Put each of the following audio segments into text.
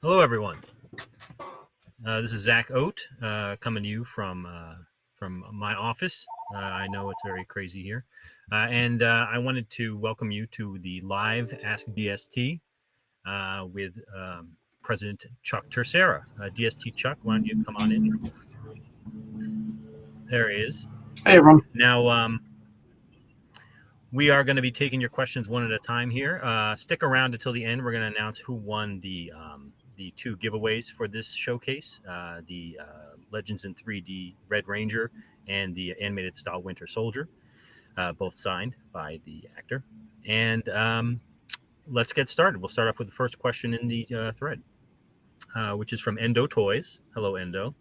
Hello, everyone. This is Zach Oat coming to you from my office. I know it's very crazy here, and I wanted to welcome you to the live Ask DST with President Chuck Tercera. DST Chuck, why don't you come on in? There he is. Hey, everyone. Now, we are going to be taking your questions one at a time here. Stick around until the end. We're going to announce who won the two giveaways for this showcase: the Legends in 3D Red Ranger and the animated style Winter Soldier, both signed by the actor. And let's get started. We'll start off with the first question in the thread, which is from Endo Toys. Hello, Endo.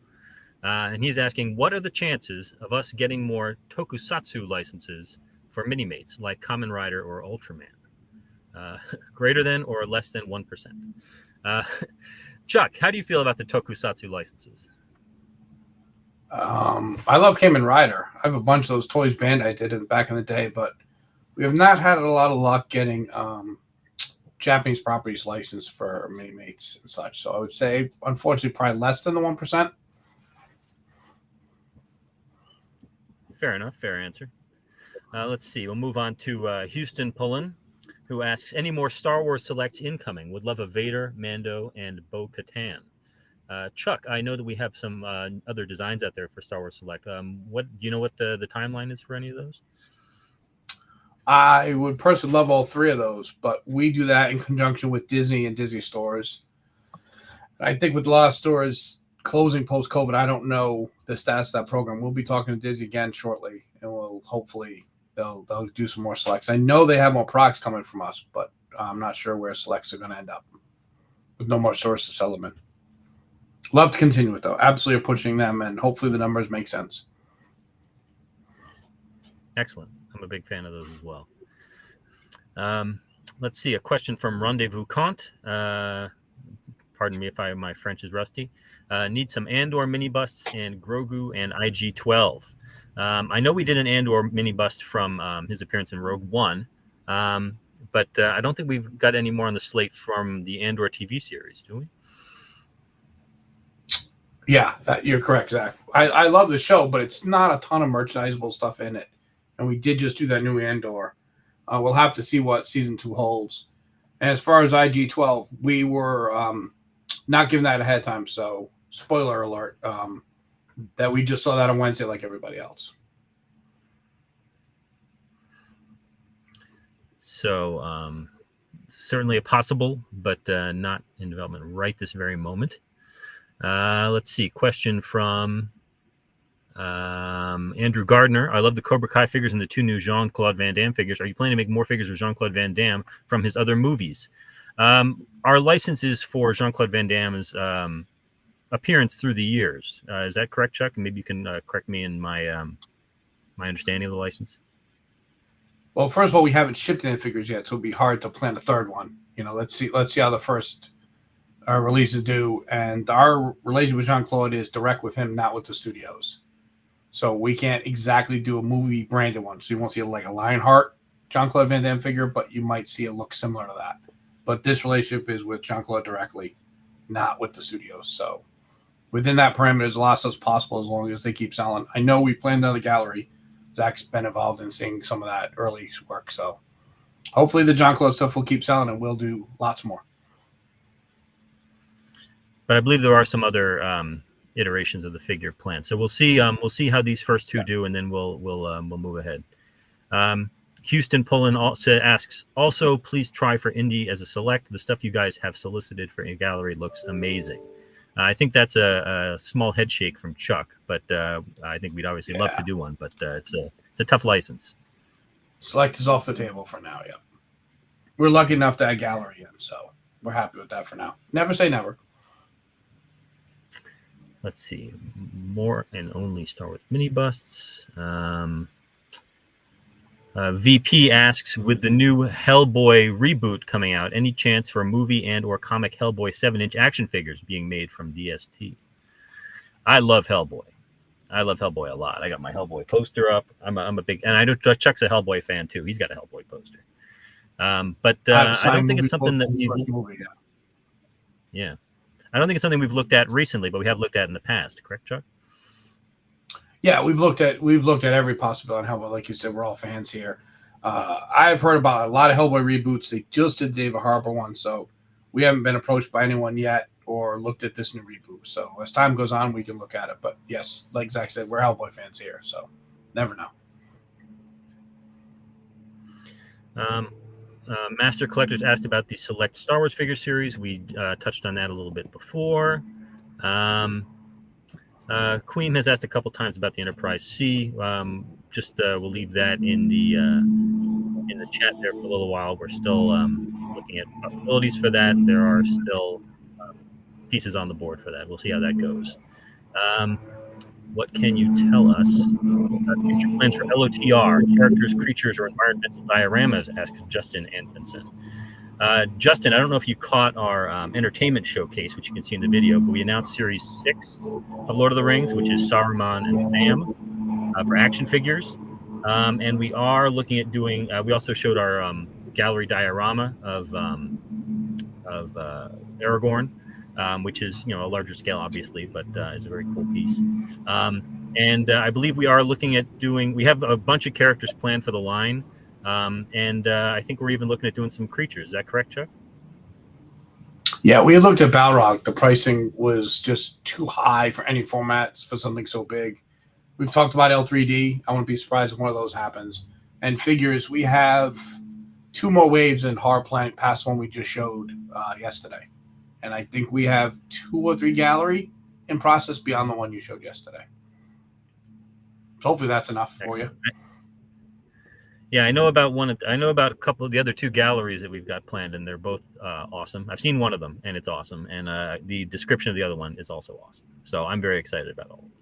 And he's asking, what are the chances of us getting more tokusatsu licenses for Minimates like Kamen Rider or Ultraman? Greater than or less than 1%? Chuck, how do you feel about the tokusatsu licenses? I love Kamen Rider. I have a bunch of those toys Bandai did back in the day, but we have not had a lot of luck getting Japanese properties licensed for Minimates and such. So I would say, unfortunately, probably less than the 1%. Fair enough. Fair answer. Let's see. We'll move on to Houston Pullen, who asks, any more Star Wars selects incoming? Would love a Vader, Mando, and Bo-Katan. Chuck, I know that we have some other designs out there for Star Wars Select. What do you know what the timeline is for any of those? I would personally love all three of those, but we do that in conjunction with Disney and Disney stores. I think with a lot of stores closing post-COVID, I don't know the status of that program. We'll be talking to Disney again shortly, and we'll hopefully they'll do some more selects. I know they have more products coming from us, but I'm not sure where selects are going to end up with no more stores to sell them in. Love to continue it, though. Absolutely pushing them, and hopefully the numbers make sense. Excellent. I'm a big fan of those as well. Let's see. A question from Rendezvous Kant. Pardon me if my French is rusty. Need some Andor mini busts and Grogu and IG-12. I know we did an Andor mini bust from his appearance in Rogue One, but I don't think we've got any more on the slate from the Andor TV series, do we? Yeah, you're correct, Zach. I love the show, but it's not a ton of merchandisable stuff in it. And we did just do that new Andor. We'll have to see what season 2 holds. And as far as IG-12, we were not given that ahead of time. So, spoiler alert, that we just saw that on Wednesday like everybody else. So, certainly a possible, but not in development right this very moment. Let's see. Question from Andrew Gardner. I love the Cobra Kai figures and the 2 new Jean-Claude Van Damme figures. Are you planning to make more figures of Jean-Claude Van Damme from his other movies? Our licenses for Jean-Claude Van Damme's appearance through the years. Is that correct, Chuck? And maybe you can correct me in my my understanding of the license. Well, first of all, we haven't shipped any figures yet, so it'd be hard to plan a third one. Let's see how the first releases do. And our relationship with Jean-Claude is direct with him, not with the studios. So we can't exactly do a movie branded one. So you won't see like a Lionheart Jean-Claude Van Damme figure, but you might see a look similar to that. But this relationship is with Jean-Claude directly, not with the studios. So within that parameter, there's a lot of stuff possible as long as they keep selling. I know we planned on the gallery. Zach's been involved in seeing some of that early work. So hopefully the Jean-Claude stuff will keep selling and we'll do lots more. But I believe there are some other iterations of the figure planned. So we'll see how these first two do, and then we'll move ahead. Houston Pullen also asks, also please try for Indy as a select. The stuff you guys have solicited for a gallery looks amazing. I think that's a small head shake from Chuck, but I think we'd obviously love to do one, but it's a tough license. Select is off the table for now. Yeah, we're lucky enough to add gallery in, so we're happy with that for now. Never say never. Let's see. More and only Star Wars mini busts. VP asks, with the new Hellboy reboot coming out, any chance for a movie and or comic Hellboy 7-inch action figures being made from DST? I love Hellboy. I love Hellboy a lot. I got my Hellboy poster up. I'm a big, and I know Chuck's a Hellboy fan too. He's got a Hellboy poster. But I don't think it's something that we. Yeah. I don't think it's something we've looked at recently, but we have looked at in the past. Correct, Chuck? Yeah, we've looked at every possibility on Hellboy. Like you said, we're all fans here. I've heard about a lot of Hellboy reboots. They just did the David Harbour one, so we haven't been approached by anyone yet or looked at this new reboot. So as time goes on, we can look at it. But yes, like Zach said, we're Hellboy fans here, so never know. Master Collectors asked about the Select Star Wars figure series. We touched on that a little bit before. Queen has asked a couple times about the Enterprise C. We'll leave that in the chat there for a little while. We're still looking at possibilities for that. There are still pieces on the board for that. We'll see how that goes. What can you tell us about future plans for LOTR, characters, creatures, or environmental dioramas? Asked Justin Anfinson. Justin, I don't know if you caught our entertainment showcase, which you can see in the video, but we announced Series 6 of Lord of the Rings, which is Saruman and Sam for action figures. And we are looking at doing, we also showed our gallery diorama of Aragorn, which is, a larger scale, obviously, but is a very cool piece. And I believe we are looking at we have a bunch of characters planned for the line. And I think we're even looking at doing some creatures. Is that correct, Chuck? Yeah, we had looked at Balrog. The pricing was just too high for any formats for something so big. We've talked about L3D. I wouldn't be surprised if one of those happens. And figures, we have 2 more waves in Horror Planet past one we just showed yesterday. And I think we have 2 or 3 gallery in process beyond the one you showed yesterday. So hopefully that's enough for you. Yeah, I know about a couple of the other 2 galleries that we've got planned, and they're both awesome. I've seen one of them, and it's awesome. And the description of the other one is also awesome. So I'm very excited about all of them.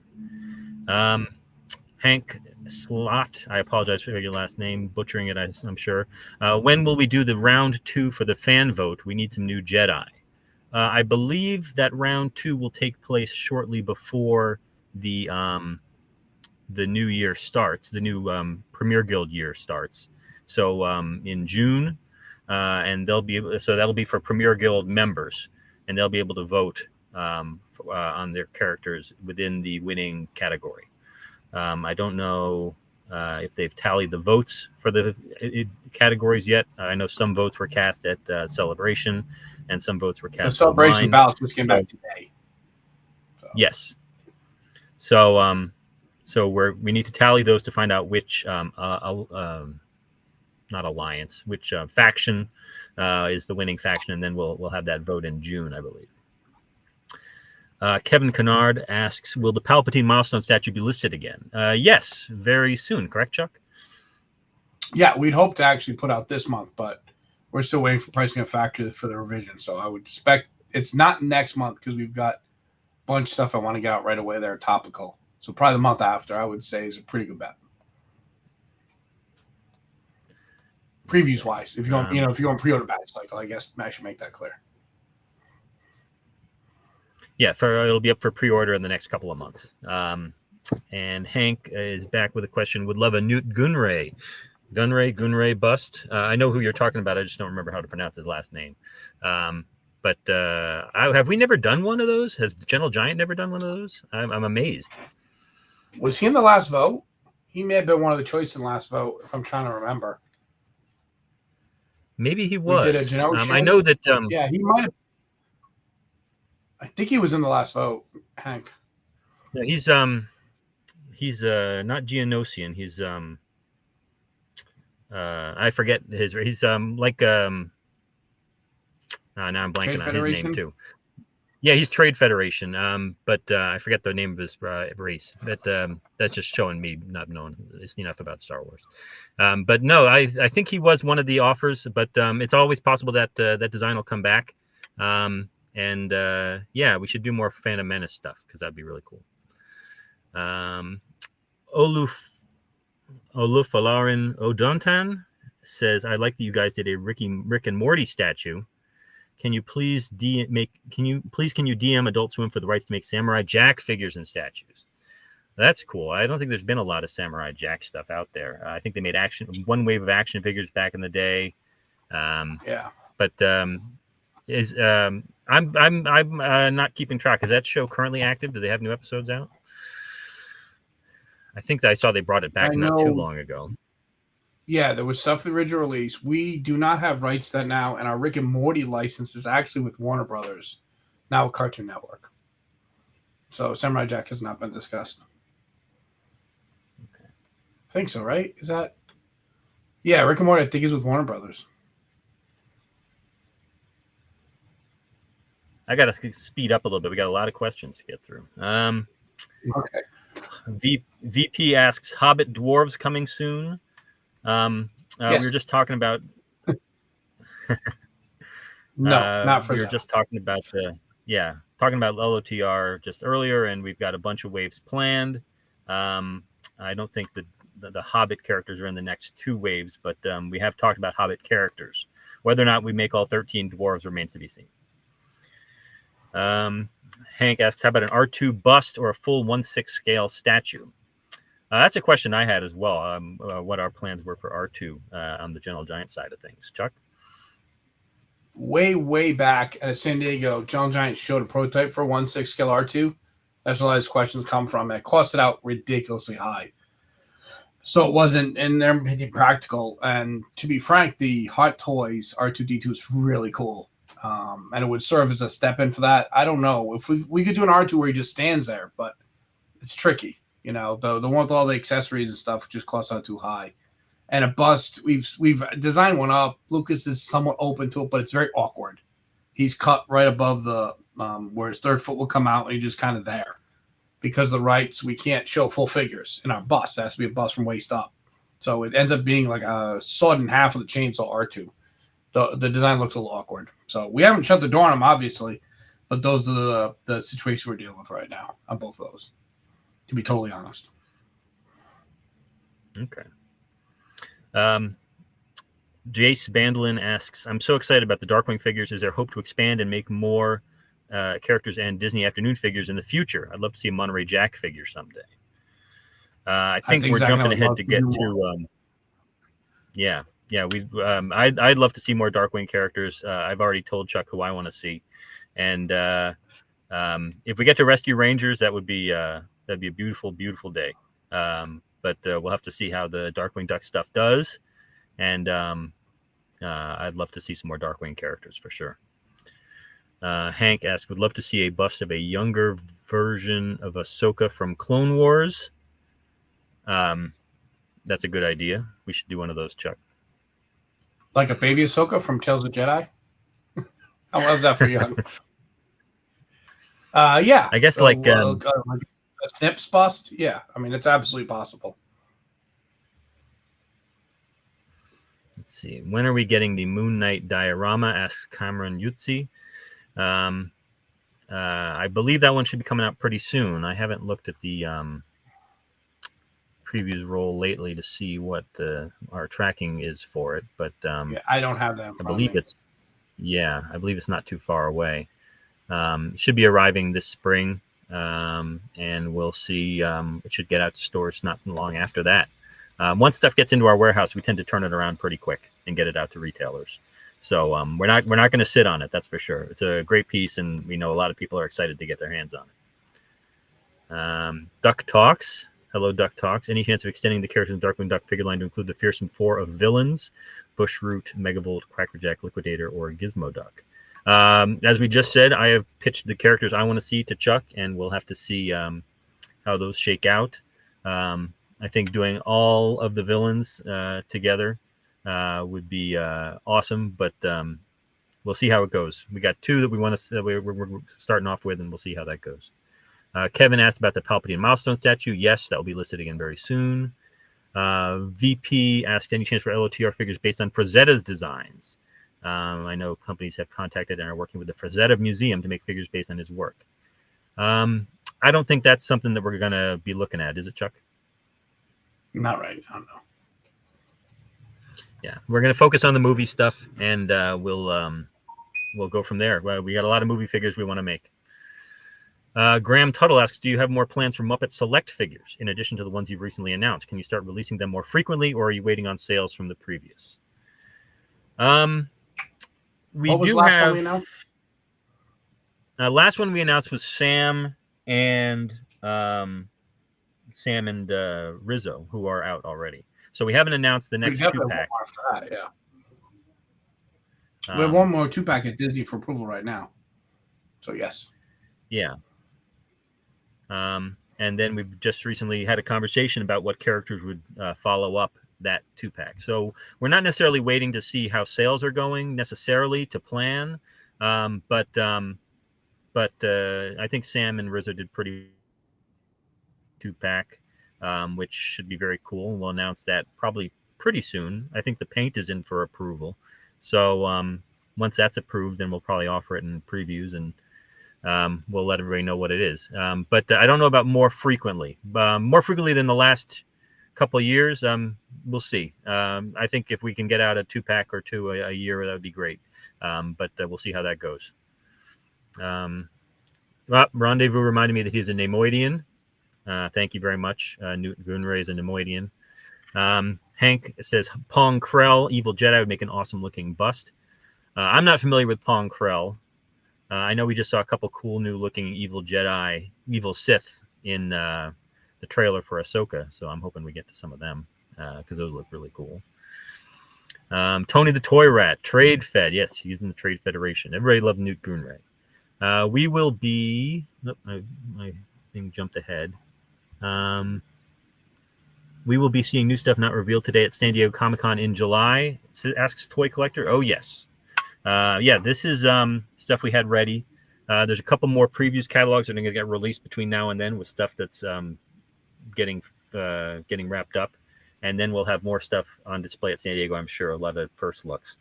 Hank Slot, I apologize for your last name, butchering it, I'm sure. When will we do the round 2 for the fan vote? We need some new Jedi. I believe that round 2 will take place shortly before the new year starts, the new Premier Guild year starts. So in June, and that'll be for Premier Guild members, and they'll be able to vote on their characters within the winning category. I don't know if they've tallied the votes for the categories yet. I know some votes were cast at Celebration, and some votes were cast. The Celebration ballots just came back today. So. Yes. So we need to tally those to find out which not alliance, which faction is the winning faction, and then we'll have that vote in June, I believe. Kevin Kennard asks, will the Palpatine milestone statue be listed again? Yes, very soon. Correct, Chuck? Yeah, we'd hope to actually put out this month, but we're still waiting for pricing and factory for the revision. So I would expect it's not next month because we've got a bunch of stuff I want to get out right away that are topical. So probably the month after, I would say, is a pretty good bet. Previews wise, if you're going, if you're going pre-order batch cycle, I guess I should make that clear. Yeah, it'll be up for pre-order in the next couple of months. And Hank is back with a question. Would love a Newt Gunray bust. I know who you're talking about. I just don't remember how to pronounce his last name. But have we never done one of those? Has Gentle Giant never done one of those? I'm amazed. Was he in the last vote? He may have been one of the choices in the last vote, if I'm trying to remember. Maybe he was. We did a Genoa I know that. Yeah, he might have. I think he was in the last vote, Hank. No, he's not Geonosian. He's I forget his. He's now I'm blanking Trade on Federation? his name too. Yeah, he's Trade Federation. But I forget the name of his race. That's just showing me not knowing enough about Star Wars. But no, I think he was one of the offers. But it's always possible that that design will come back. And yeah, we should do more Phantom Menace stuff because that'd be really cool. Olufalarin Odontan says, I like that you guys did a Rick and Morty statue. Can you please DM Adult Swim for the rights to make Samurai Jack figures and statues? That's cool. I don't think there's been a lot of Samurai Jack stuff out there. I think they made one wave of action figures back in the day. Yeah. But is I'm not keeping track. Is that show currently active? Do they have new episodes out? I think that I saw they brought it back I not too know. long ago. Yeah, there was stuff the original release. We do not have rights to that now, and our Rick and Morty license is actually with Warner Brothers, now with Cartoon Network. So Samurai Jack has not been discussed. Okay. I think so, right? Is that? Yeah, Rick and Morty, I think, is with Warner Brothers. I got to speed up a little bit. We got a lot of questions to get through. Okay. VP asks, Hobbit dwarves coming soon? Yes. We were just talking about. No, not for we were that. just talking about talking about LOTR just earlier, and we've got a bunch of waves planned. I don't think the Hobbit characters are in the next 2 waves, but we have talked about Hobbit characters. Whether or not we make all 13 dwarves remains to be seen. Hank asks, how about an R2 bust or a full 1/6 scale statue? That's a question I had as well. What our plans were for R2 on the Gentle Giant side of things. Chuck? Way back at San Diego, Gentle Giant showed a prototype for 1/6 scale R2. That's where a lot of these questions come from. It costed out ridiculously high. So it wasn't, in their opinion, practical. And to be frank, the Hot Toys R2-D2 is really cool. And it would serve as a step in for that. I don't know if we could do an R2 where he just stands there, but it's tricky. You know, the one with all the accessories and stuff just costs out too high. And a bust, we've designed one up. Lucas is somewhat open to it, but it's very awkward. He's cut right above the where his 3rd foot will come out, and he's just kind of there. Because of the rights, we can't show full figures in our bust. It has to be a bust from waist up. So it ends up being like a sawed in half of the chainsaw R2. The design looks a little awkward. So we haven't shut the door on them, obviously, but those are the situations we're dealing with right now on both of those, to be totally honest. Okay. Jace Bandlin asks, I'm so excited about the Darkwing figures. Is there hope to expand and make more characters and Disney Afternoon figures in the future? I'd love to see a Monterey Jack figure someday. I think we're jumping ahead to get to I'd love to see more Darkwing characters. I've already told Chuck who I want to see, and if we get to Rescue Rangers, that'd be a beautiful day. But we'll have to see how the Darkwing Duck stuff does, and I'd love to see some more Darkwing characters for sure. Hank asks, would love to see a bust of a younger version of Ahsoka from Clone Wars. That's a good idea. We should do one of those, Chuck. Like a baby Ahsoka from Tales of Jedi? How was that for young? Yeah. I guess like a Snips bust? Yeah. I mean, it's absolutely possible. Let's see. When are we getting the Moon Knight diorama? Asks Cameron Yutzi. I believe that one should be coming out pretty soon. I haven't looked at the previews roll lately to see what our tracking is for it, but I don't have that. I believe it's not too far away. Should be arriving this spring, and we'll see. It should get out to stores not long after that. Once stuff gets into our warehouse, we tend to turn it around pretty quick and get it out to retailers. So we're not going to sit on it. That's for sure. It's a great piece, and we know a lot of people are excited to get their hands on it. Duck Talks. Hello, Duck Talks. Any chance of extending the characters in the Darkwing Duck figure line to include the fearsome 4 of villains, Bushroot, Megavolt, Quackerjack, Liquidator, or Gizmo Duck? As we just said, I have pitched the characters I want to see to Chuck, and we'll have to see how those shake out. I think doing all of the villains together would be awesome, but we'll see how it goes. We got 2 that we want to. We're starting off with, and we'll see how that goes. Kevin asked about the Palpatine milestone statue. Yes, that will be listed again very soon. VP asked, any chance for LOTR figures based on Frazetta's designs? I know companies have contacted and are working with the Frazetta Museum to make figures based on his work. I don't think that's something that we're going to be looking at, is it, Chuck? Not right now, no. Yeah, we're going to focus on the movie stuff, and we'll go from there. We got a lot of movie figures we want to make. Graham Tuttle asks, do you have more plans for Muppet Select figures in addition to the ones you've recently announced? Can you start releasing them more frequently, or are you waiting on sales from the previous? we What was do the last one have. we announced? Last one we announced was Sam and Rizzo, who are out already. So we haven't announced the We next definitely have 2-pack. one more after that, yeah. We have one more 2-pack at Disney for approval right now. So yes. Yeah. And then we've just recently had a conversation about what characters would follow up that 2-pack. So we're not necessarily waiting to see how sales are going necessarily to plan, but I think Sam and Rizzo did pretty 2-pack, which should be very cool. We'll announce that probably pretty soon. I think the paint is in for approval, so once that's approved, then we'll probably offer it in previews and. We'll let everybody know what it is. But I don't know about more frequently. More frequently than the last couple of years, we'll see. I think if we can get out a 2-pack or 2 a year, that would be great. But we'll see how that goes. Rendezvous reminded me that he's a Nemoidian. Thank you very much. Newt Gunray is a Nemoidian. Hank says Pong Krell, Evil Jedi, would make an awesome looking bust. I'm not familiar with Pong Krell. I know we just saw a couple cool new looking evil Sith in the trailer for Ahsoka, so I'm hoping we get to some of them because those look really cool. Tony the Toy Rat, Trade Fed. Yes, he's in the Trade Federation. Everybody loves Newt Gunray. We will be... my thing jumped ahead. We will be seeing new stuff not revealed today at San Diego Comic-Con in July. Asks Toy Collector. Oh, yes. This is stuff we had ready. There's a couple more previews catalogs that are going to get released between now and then with stuff that's getting wrapped up, and then we'll have more stuff on display at San Diego. I'm sure a lot of first looks,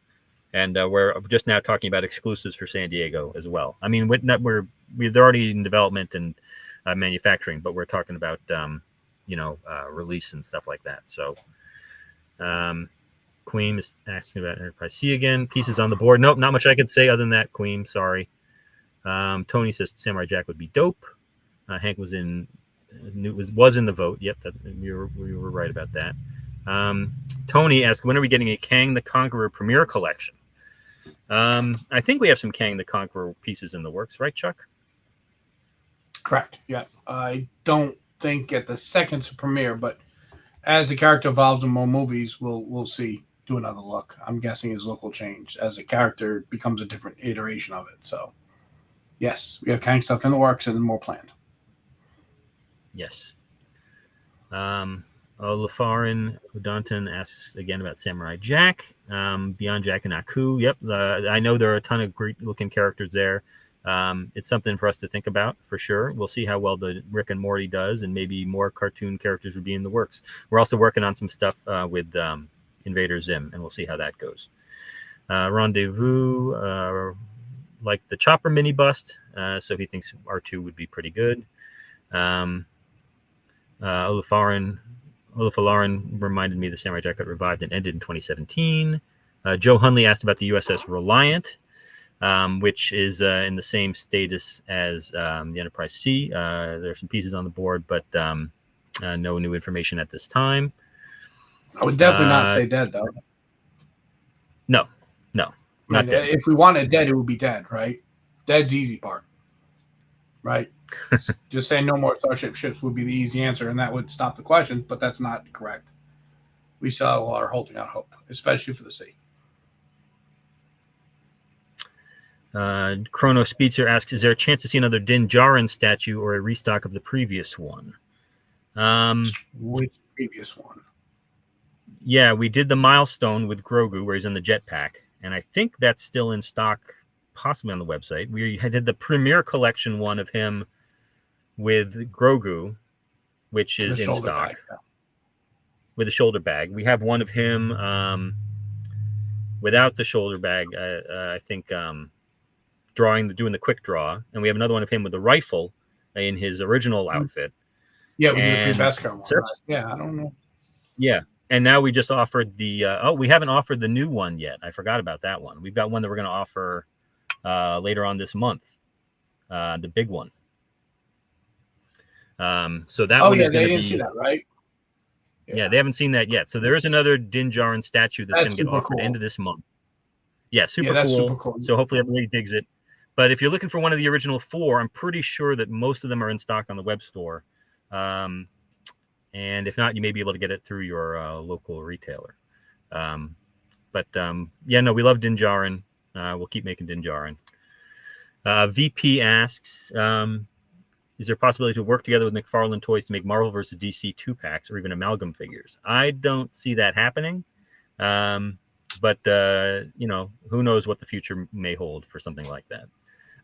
and we're just now talking about exclusives for San Diego as well. I mean, they're already in development and manufacturing, but we're talking about release and stuff like that. So. Queen is asking about Enterprise C again. Pieces on the board. Nope, not much I could say other than that, Queen. Sorry. Tony says Samurai Jack would be dope. Hank was in the vote. Yep, we were right about that. Tony asked, when are we getting a Kang the Conqueror premiere collection? I think we have some Kang the Conqueror pieces in the works, right, Chuck? Correct. Yeah. I don't think at the second premiere, but as the character evolves in more movies, we'll see. Do another look. I'm guessing his look will change as the character becomes a different iteration of it. So, yes, we have Kang stuff in the works and more planned. Yes. LaFarin Udanton asks again about Samurai Jack. Beyond Jack and Aku. Yep. I know there are a ton of great looking characters there. It's something for us to think about for sure. We'll see how well the Rick and Morty does, and maybe more cartoon characters would be in the works. We're also working on some stuff with Invader Zim, and we'll see how that goes. Rendezvous, like the Chopper mini bust, so he thinks R2 would be pretty good. Olafaren reminded me the Samurai Jack got revived and ended in 2017. Joe Hunley asked about the USS Reliant, which is in the same status as the Enterprise C. There are some pieces on the board, but no new information at this time. I would definitely not say dead, though. No, not dead. If we wanted dead, it would be dead, right? Dead's the easy part, right? Just saying no more Starship ships would be the easy answer, and that would stop the question, but that's not correct. We still are holding out hope, especially for the sea. Chrono Speedster asks, is there a chance to see another Din Djarin statue or a restock of the previous one? Which previous one? Yeah, we did the milestone with Grogu where he's in the jetpack, and I think that's still in stock, possibly on the website. We did the premiere collection one of him with Grogu, which is in stock. Bag, yeah. With a shoulder bag. We have one of him without the shoulder bag, I think doing the quick draw, and we have another one of him with the rifle in his original outfit. Yeah, we did the Beskar one. So right? Yeah, I don't know. Yeah, and now we just offered the we haven't offered the new one yet. I forgot about that one. We've got one that we're going to offer later on this month, the big one. So that one is going to be. See that, right? Yeah, they haven't seen that yet. So there is another Din Djarin statue that's going to get offered end of this month. Yeah, super that's cool. super cool. So hopefully everybody digs it. But if you're looking for one of the original 4, I'm pretty sure that most of them are in stock on the web store. And if not, you may be able to get it through your local retailer. Yeah, no, we love Din Djarin. We'll keep making Din Djarin. VP asks, is there a possibility to work together with McFarlane Toys to make Marvel versus DC 2-packs or even amalgam figures? I don't see that happening. But who knows what the future may hold for something like that.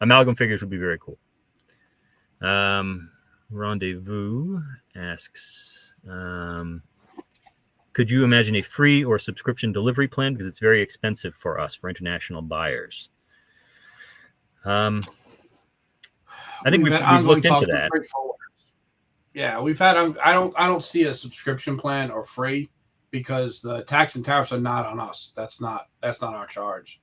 Amalgam figures would be very cool. Rendezvous asks, could you imagine a free or subscription delivery plan? Because it's very expensive for us, for international buyers. I think we've looked into that. Yeah, we've had. I don't see a subscription plan or free because the tax and tariffs are not on us. That's not our charge,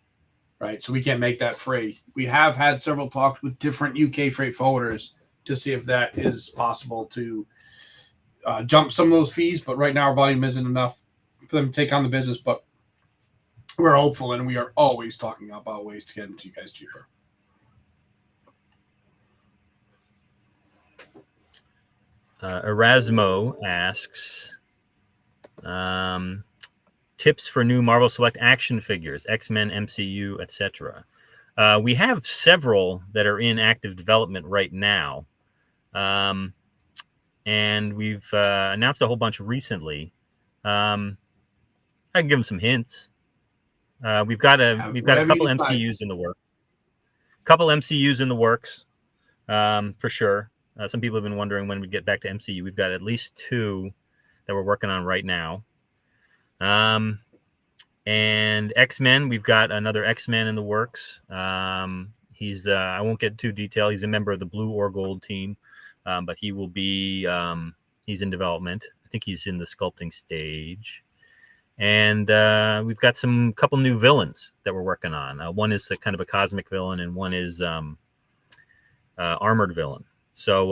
right? So we can't make that free. We have had several talks with different UK freight forwarders to see if that is possible to jump some of those fees. But right now our volume isn't enough for them to take on the business. But we're hopeful, and we are always talking about ways to get them to you guys cheaper. Erasmo asks, tips for new Marvel Select action figures, X-Men, MCU, etc. We have several that are in active development right now. And we've announced a whole bunch recently. I can give them some hints. We've got a couple MCUs in the works. For sure. Some people have been wondering when we get back to MCU. We've got at least 2 that we're working on right now. And X-Men, we've got another X-Men in the works. He's I won't get too detailed. He's a member of the Blue or Gold team, but he will be. He's in development. I think he's in the sculpting stage. And we've got couple new villains that we're working on. One is kind of a cosmic villain, and one is armored villain. So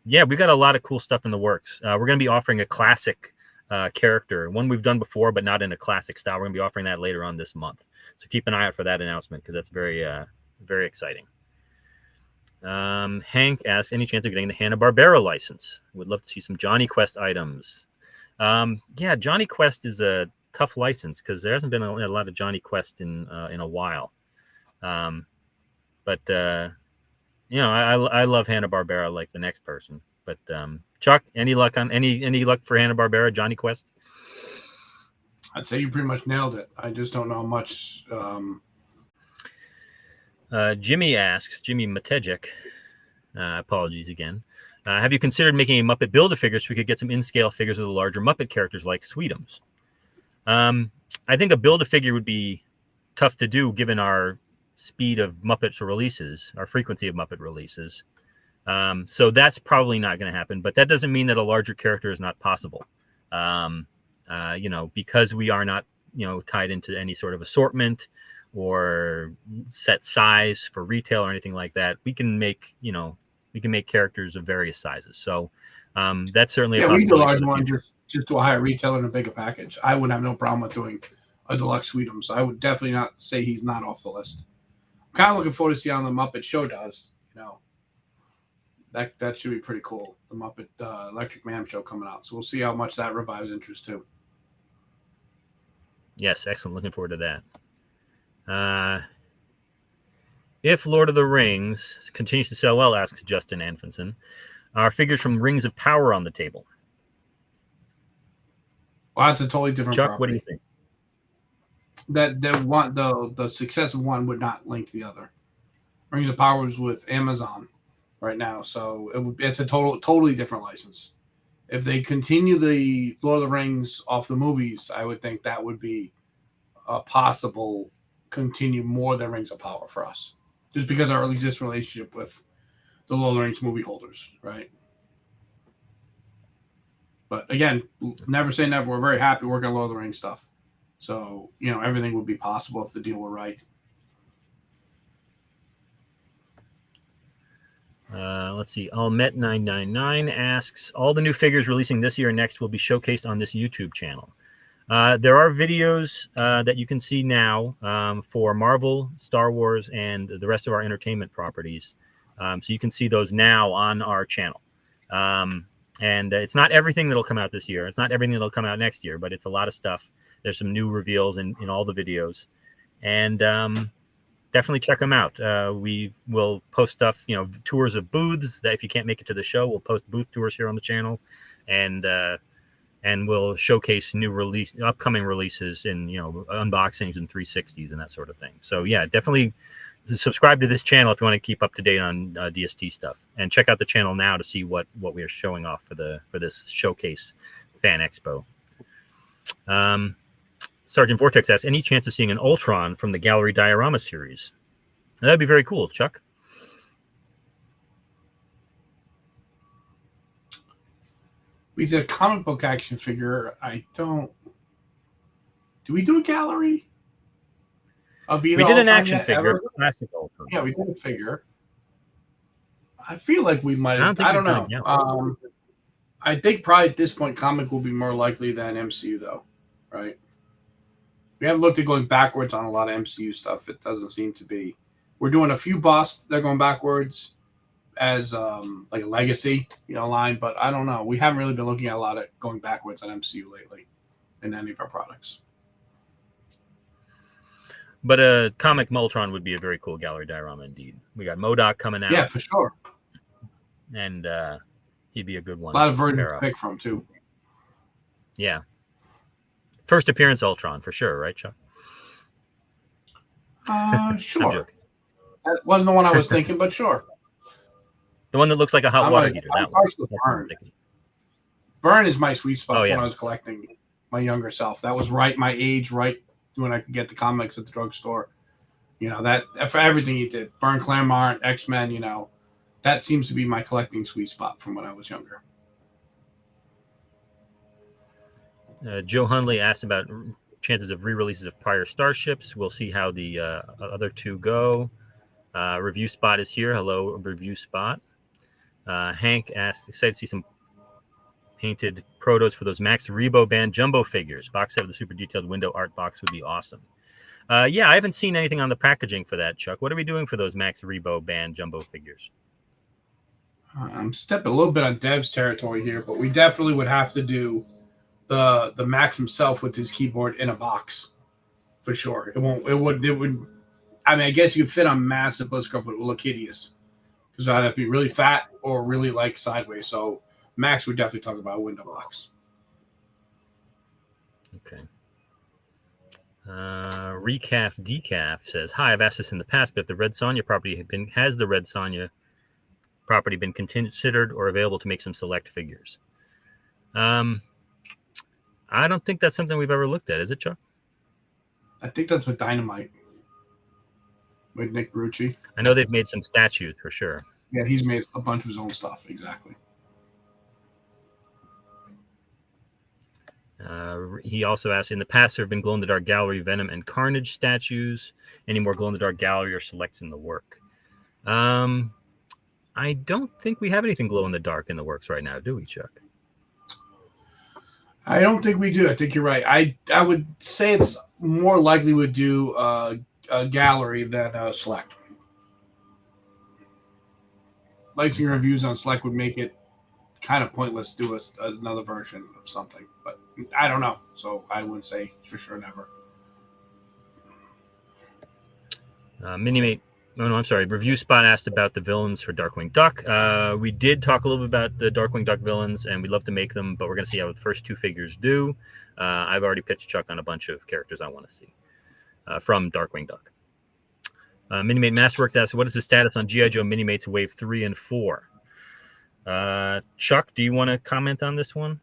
we've got a lot of cool stuff in the works. We're going to be offering a classic character, one we've done before, but not in a classic style. We're going to be offering that later on this month. So keep an eye out for that announcement because that's very, very exciting. Hank asks, any chance of getting the Hanna-Barbera license? Would love to see some Johnny Quest items. Johnny Quest is a tough license because there hasn't been a lot of Johnny Quest in a while. I love Hanna-Barbera like the next person. But Chuck, any luck for Hanna-Barbera, Johnny Quest? I'd say you pretty much nailed it. I just don't know how much. Jimmy asks, Jimmy Matejek, apologies again. Have you considered making a Muppet Build-A-Figure so we could get some in-scale figures of the larger Muppet characters like Sweetums? I think a Build-A-Figure would be tough to do given our speed of Muppet releases, our frequency of Muppet releases. So that's probably not going to happen, but that doesn't mean that a larger character is not possible. Because we are not, tied into any sort of assortment or set size for retail or anything like that. We can make characters of various sizes. So that's certainly a possibility. We do a large one just to a higher retailer and a bigger package. I would have no problem with doing a deluxe Sweetums. I would definitely not say he's not off the list. I'm kind of looking forward to see how the Muppet Show does. That should be pretty cool. The Muppet Electric Man show coming out. So we'll see how much that revives interest too. Yes, excellent. Looking forward to that. If Lord of the Rings continues to sell well, asks Justin Anfinson, are figures from Rings of Power on the table? Well, that's a totally different Chuck, property. what do you think? The success of one would not link the other. Rings of Power is with Amazon right now, so it's a totally different license. If they continue the Lord of the Rings off the movies, I would think that would be a possible continue more than Rings of Power for us, just because of our existing relationship with the Lord of the Rings movie holders, right? But again, never say never. We're very happy working on Lord of the Rings stuff. So, everything would be possible if the deal were right. Let's see. Almet999 asks, all the new figures releasing this year and next will be showcased on this YouTube channel. There are videos that you can see now for Marvel, Star Wars, and the rest of our entertainment properties. So you can see those now on our channel. And it's not everything that'll come out this year. It's not everything that'll come out next year, but it's a lot of stuff. There's some new reveals in all the videos. And definitely check them out. We will post stuff, tours of booths that if you can't make it to the show, we'll post booth tours here on the channel. And we'll showcase upcoming releases in, unboxings and 360s and that sort of thing. So yeah, definitely subscribe to this channel if you want to keep up to date on DST stuff, and check out the channel now to see what we are showing off for this showcase fan expo. Sergeant Vortex asks, any chance of seeing an Ultron from the Gallery Diorama series? That'd be very cool, Chuck. We did a comic book action figure. Do we do a gallery? We did an action figure of classic Ultron. Yeah, we did a figure. I feel like we might have. I don't know. I think probably at this point, comic will be more likely than MCU, though, right? We haven't looked at going backwards on a lot of MCU stuff. It doesn't seem to be. We're doing a few busts. They're going backwards as like a legacy, line. But I don't know. We haven't really been looking at a lot of going backwards on MCU lately in any of our products. But a comic Ultron would be a very cool gallery diorama indeed. We got MODOK coming out. Yeah, for sure. And he'd be a good one. A lot of versions to pick from, too. Yeah. First appearance Ultron, for sure, right, Chuck? Sure. I'm joking. That wasn't the one I was thinking, but sure. The one that looks like a hot water heater. That one. Burn. Burn is my sweet spot when I was collecting my younger self. That was right my age, right when I could get the comics at the drugstore. That for everything he did. Burn, Claremont, X-Men, that seems to be my collecting sweet spot from when I was younger. Joe Hundley asked about chances of re-releases of prior Starships. We'll see how the other two go. Review Spot is here. Hello, Review Spot. Hank asked, excited to see some painted protos for those Max Rebo Band jumbo figures. Box set of the super detailed window art box would be awesome. Yeah, I haven't seen anything on the packaging for that, Chuck. What are we doing for those Max Rebo Band jumbo figures? I'm stepping a little bit on Dev's territory here, but we definitely would have to do the Max himself with his keyboard in a box for sure. It would. I mean, I guess you could fit on massive Blitzkrieg, but it would look hideous because either have to be really fat or really like sideways. So Max would definitely talk about a window box. Okay. Recaf Decaf says, hi, I've asked this in the past, but if the Red Sonja property has the Red Sonja property been considered or available to make some select figures? I don't think that's something we've ever looked at. Is it, Chuck? I think that's with Dynamite. With Nick Brucci. I know they've made some statues for sure. Yeah, he's made a bunch of his own stuff. Exactly. He also asked, in the past, there have been glow-in-the-dark gallery Venom and Carnage statues. Any more glow-in-the-dark gallery or selects in the work? I don't think we have anything glow-in-the-dark in the works right now, do we, Chuck? I don't think we do. I think you're right. I would say it's more likely we do a gallery than a select. Licensing reviews on select would make it kind of pointless to do another version of something, but I don't know. So I wouldn't say for sure never. Minimate. Oh, no, I'm sorry. Review Spot asked about the villains for Darkwing Duck. We did talk a little bit about the Darkwing Duck villains, and we'd love to make them, but we're going to see how the first two figures do. I've already pitched Chuck on a bunch of characters I want to see from Darkwing Duck. Minimate Masterworks asks, what is the status on G.I. Joe Minimates Wave 3 and 4? Chuck, do you want to comment on this one?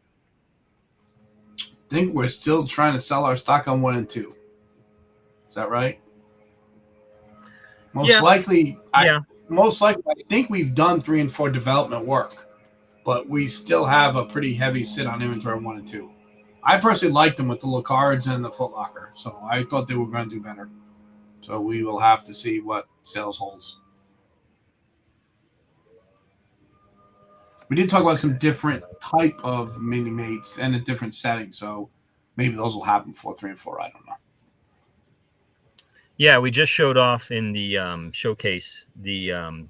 I think we're still trying to sell our stock on 1 and 2. Is that right? Most likely, I think we've done 3 and 4 development work, but we still have a pretty heavy sit on inventory on 1 and 2. I personally liked them with the little cards and the Foot Locker, so I thought they were going to do better. So we will have to see what sales holds. We did talk about some different type of mini mates and a different setting. So maybe those will happen before 3 and 4. I don't know. Yeah, we just showed off in the showcase the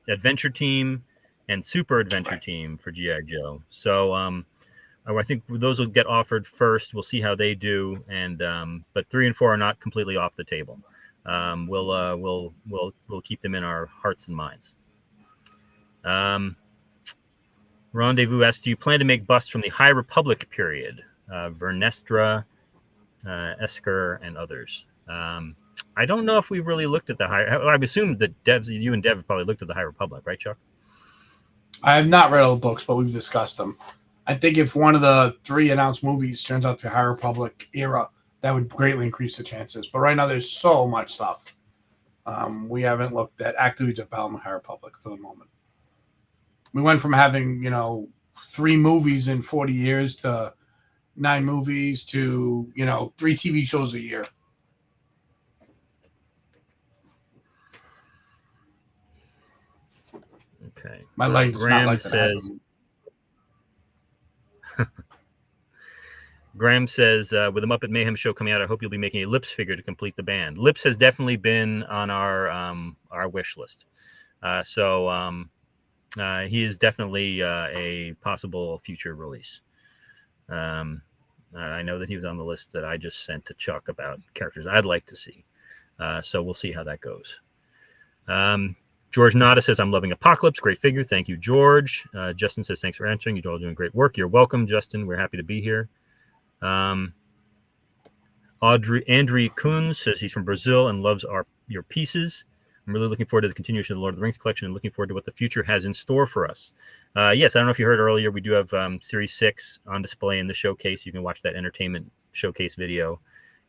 Adventure Team and Super Adventure Team for G.I. Joe. So I think those will get offered first. We'll see how they do, and but 3 and 4 are not completely off the table. We'll keep them in our hearts and minds. Rendezvous asks, do you plan to make busts from the High Republic period? Vernestra, Esker, and others. I don't know if we really looked at the High. I assume that you and Dev probably looked at the High Republic, right, Chuck? I have not read all the books, but we've discussed them. I think if one of the 3 announced movies turns out to be High Republic era, that would greatly increase the chances. But right now, there's so much stuff. We haven't looked at Activities of Battle in High Republic for the moment. We went from having, 3 movies in 40 years to 9 movies to, 3 TV shows a year. Okay. My life Graham not like says. Graham says, with the Muppet Mayhem show coming out, I hope you'll be making a Lips figure to complete the band. Lips has definitely been on our wish list. So he is definitely a possible future release. I know that he was on the list that I just sent to Chuck about characters I'd like to see. So we'll see how that goes. George Nada says, I'm loving Apocalypse. Great figure. Thank you, George. Justin says, thanks for answering. You're all doing great work. You're welcome, Justin. We're happy to be here. Andrew Kuhn says he's from Brazil and loves your pieces. I'm really looking forward to the continuation of the Lord of the Rings collection and looking forward to what the future has in store for us. Yes, I don't know if you heard earlier, we do have Series 6 on display in the showcase. You can watch that entertainment showcase video.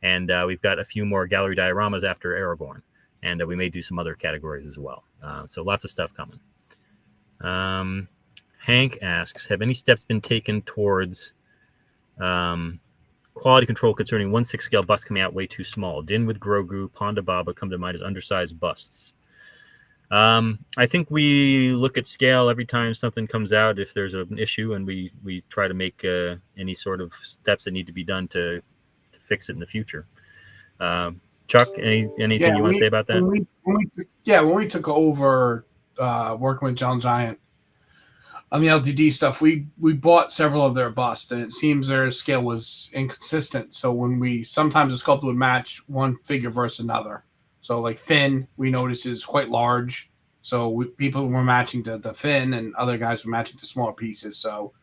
And we've got a few more gallery dioramas after Aragorn. And we may do some other categories as well. So lots of stuff coming. Hank asks, have any steps been taken towards quality control concerning 1/6 scale busts coming out way too small? Din with Grogu, Ponda Baba come to mind as undersized busts. I think we look at scale every time something comes out if there's an issue, and we try to make any sort of steps that need to be done to fix it in the future. Chuck, anything you want to say about that? When we took over working with John Giant on the LTD stuff, we bought several of their busts, and it seems their scale was inconsistent. So when sometimes the sculpt would match one figure versus another. So like Finn, we noticed is quite large. So people were matching the Finn, and other guys were matching the smaller pieces. So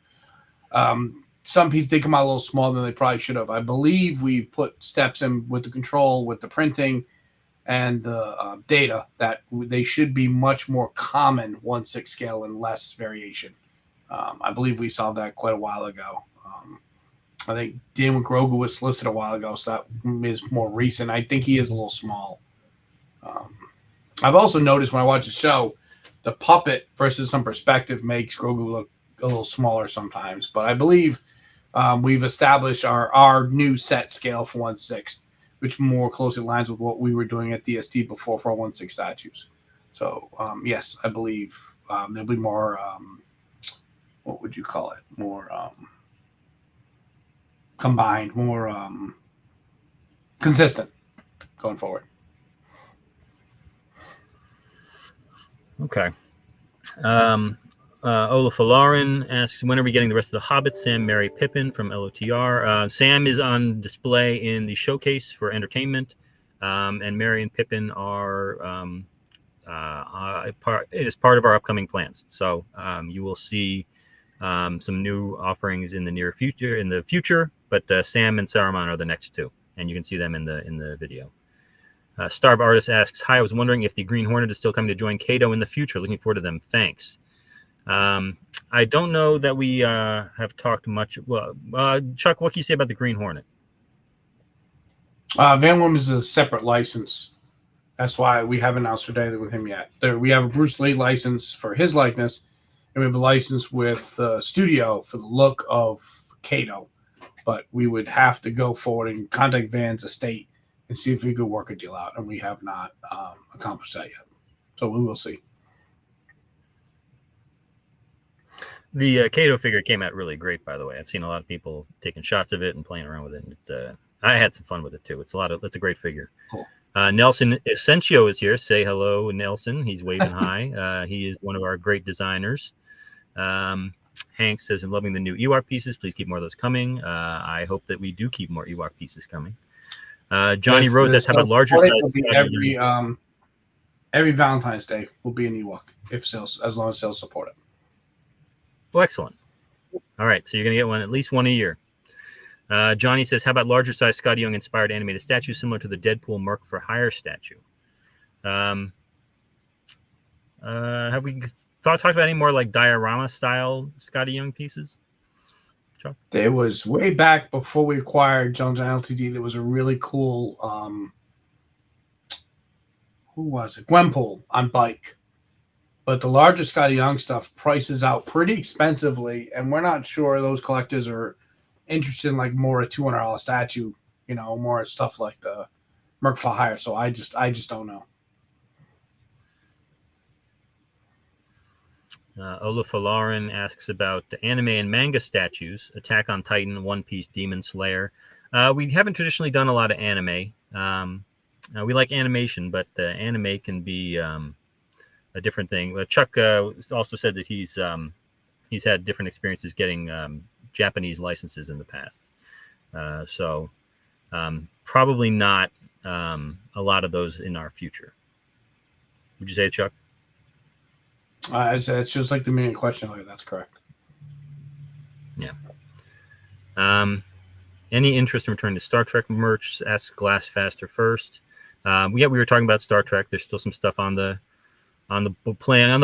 some pieces did come out a little smaller than they probably should have. I believe we've put steps in with the control, with the printing, and the data that they should be much more common 1/6 scale and less variation. I believe we saw that quite a while ago. I think Dan with Grogu was listed a while ago, so that is more recent. I think he is a little small. I've also noticed when I watch the show, the puppet versus some perspective makes Grogu look a little smaller sometimes. But I believe we've established our new set scale for 1/6, which more closely aligns with what we were doing at DST before for 1/6 statues. So, yes, I believe there'll be more, what would you call it? More combined, more consistent going forward. Okay. Olaf Lauren asks, when are we getting the rest of the Hobbits? Sam, Mary, Pippin from LOTR. Sam is on display in the showcase for entertainment, and Mary and Pippin are it is part of our upcoming plans. So you will see some new offerings in the future, but Sam and Saruman are the next two, and you can see them in the video. Starve Artist asks, hi, I was wondering if the Green Hornet is still coming to join Kato in the future. Looking forward to them. Thanks. I don't know that we have talked much. Well, Chuck, what can you say about the Green Hornet? Van Wim is a separate license. That's why we haven't announced today with him yet. We have a Bruce Lee license for his likeness, and we have a license with the studio for the look of Kato. But we would have to go forward and contact Van's estate and see if we could work a deal out, and we have not accomplished that yet. So we will see. The Kato figure came out really great, by the way. I've seen a lot of people taking shots of it and playing around with it. I had some fun with it too. It's a great figure. Cool. Nelson Essencio is here. Say hello, Nelson. He's waving hi. He is one of our great designers. Hank says, I'm loving the new Ewok pieces. Please keep more of those coming. I hope that we do keep more Ewok pieces coming. Johnny Rose asks, how about larger size? Every Valentine's Day will be an Ewok as long as sales support it. Well, excellent. All right, so you're going to get at least one a year. Johnny says, how about larger size Scotty Young inspired animated statue similar to the Deadpool Merc for Hire statue? Have we talked about any more like diorama style Scotty Young pieces? Chuck? There was way back before we acquired Jones and LTD. There was a really cool, who was it? Gwenpool on bike. But the larger Scotty Young stuff prices out pretty expensively, and we're not sure those collectors are interested in like more a $200 statue, more stuff like the Merc for Hire. So I just don't know. Olaf Lauren asks about the anime and manga statues, Attack on Titan, One Piece, Demon Slayer. We haven't traditionally done a lot of anime. We like animation, but anime can be a different thing. Chuck also said that he's had different experiences getting Japanese licenses in the past. So probably not a lot of those in our future. Would you say, Chuck? It's just like the main question. That's correct. Yeah. Any interest in returning to Star Trek merch? Ask Glass Faster first. We were talking about Star Trek. There's still some stuff on the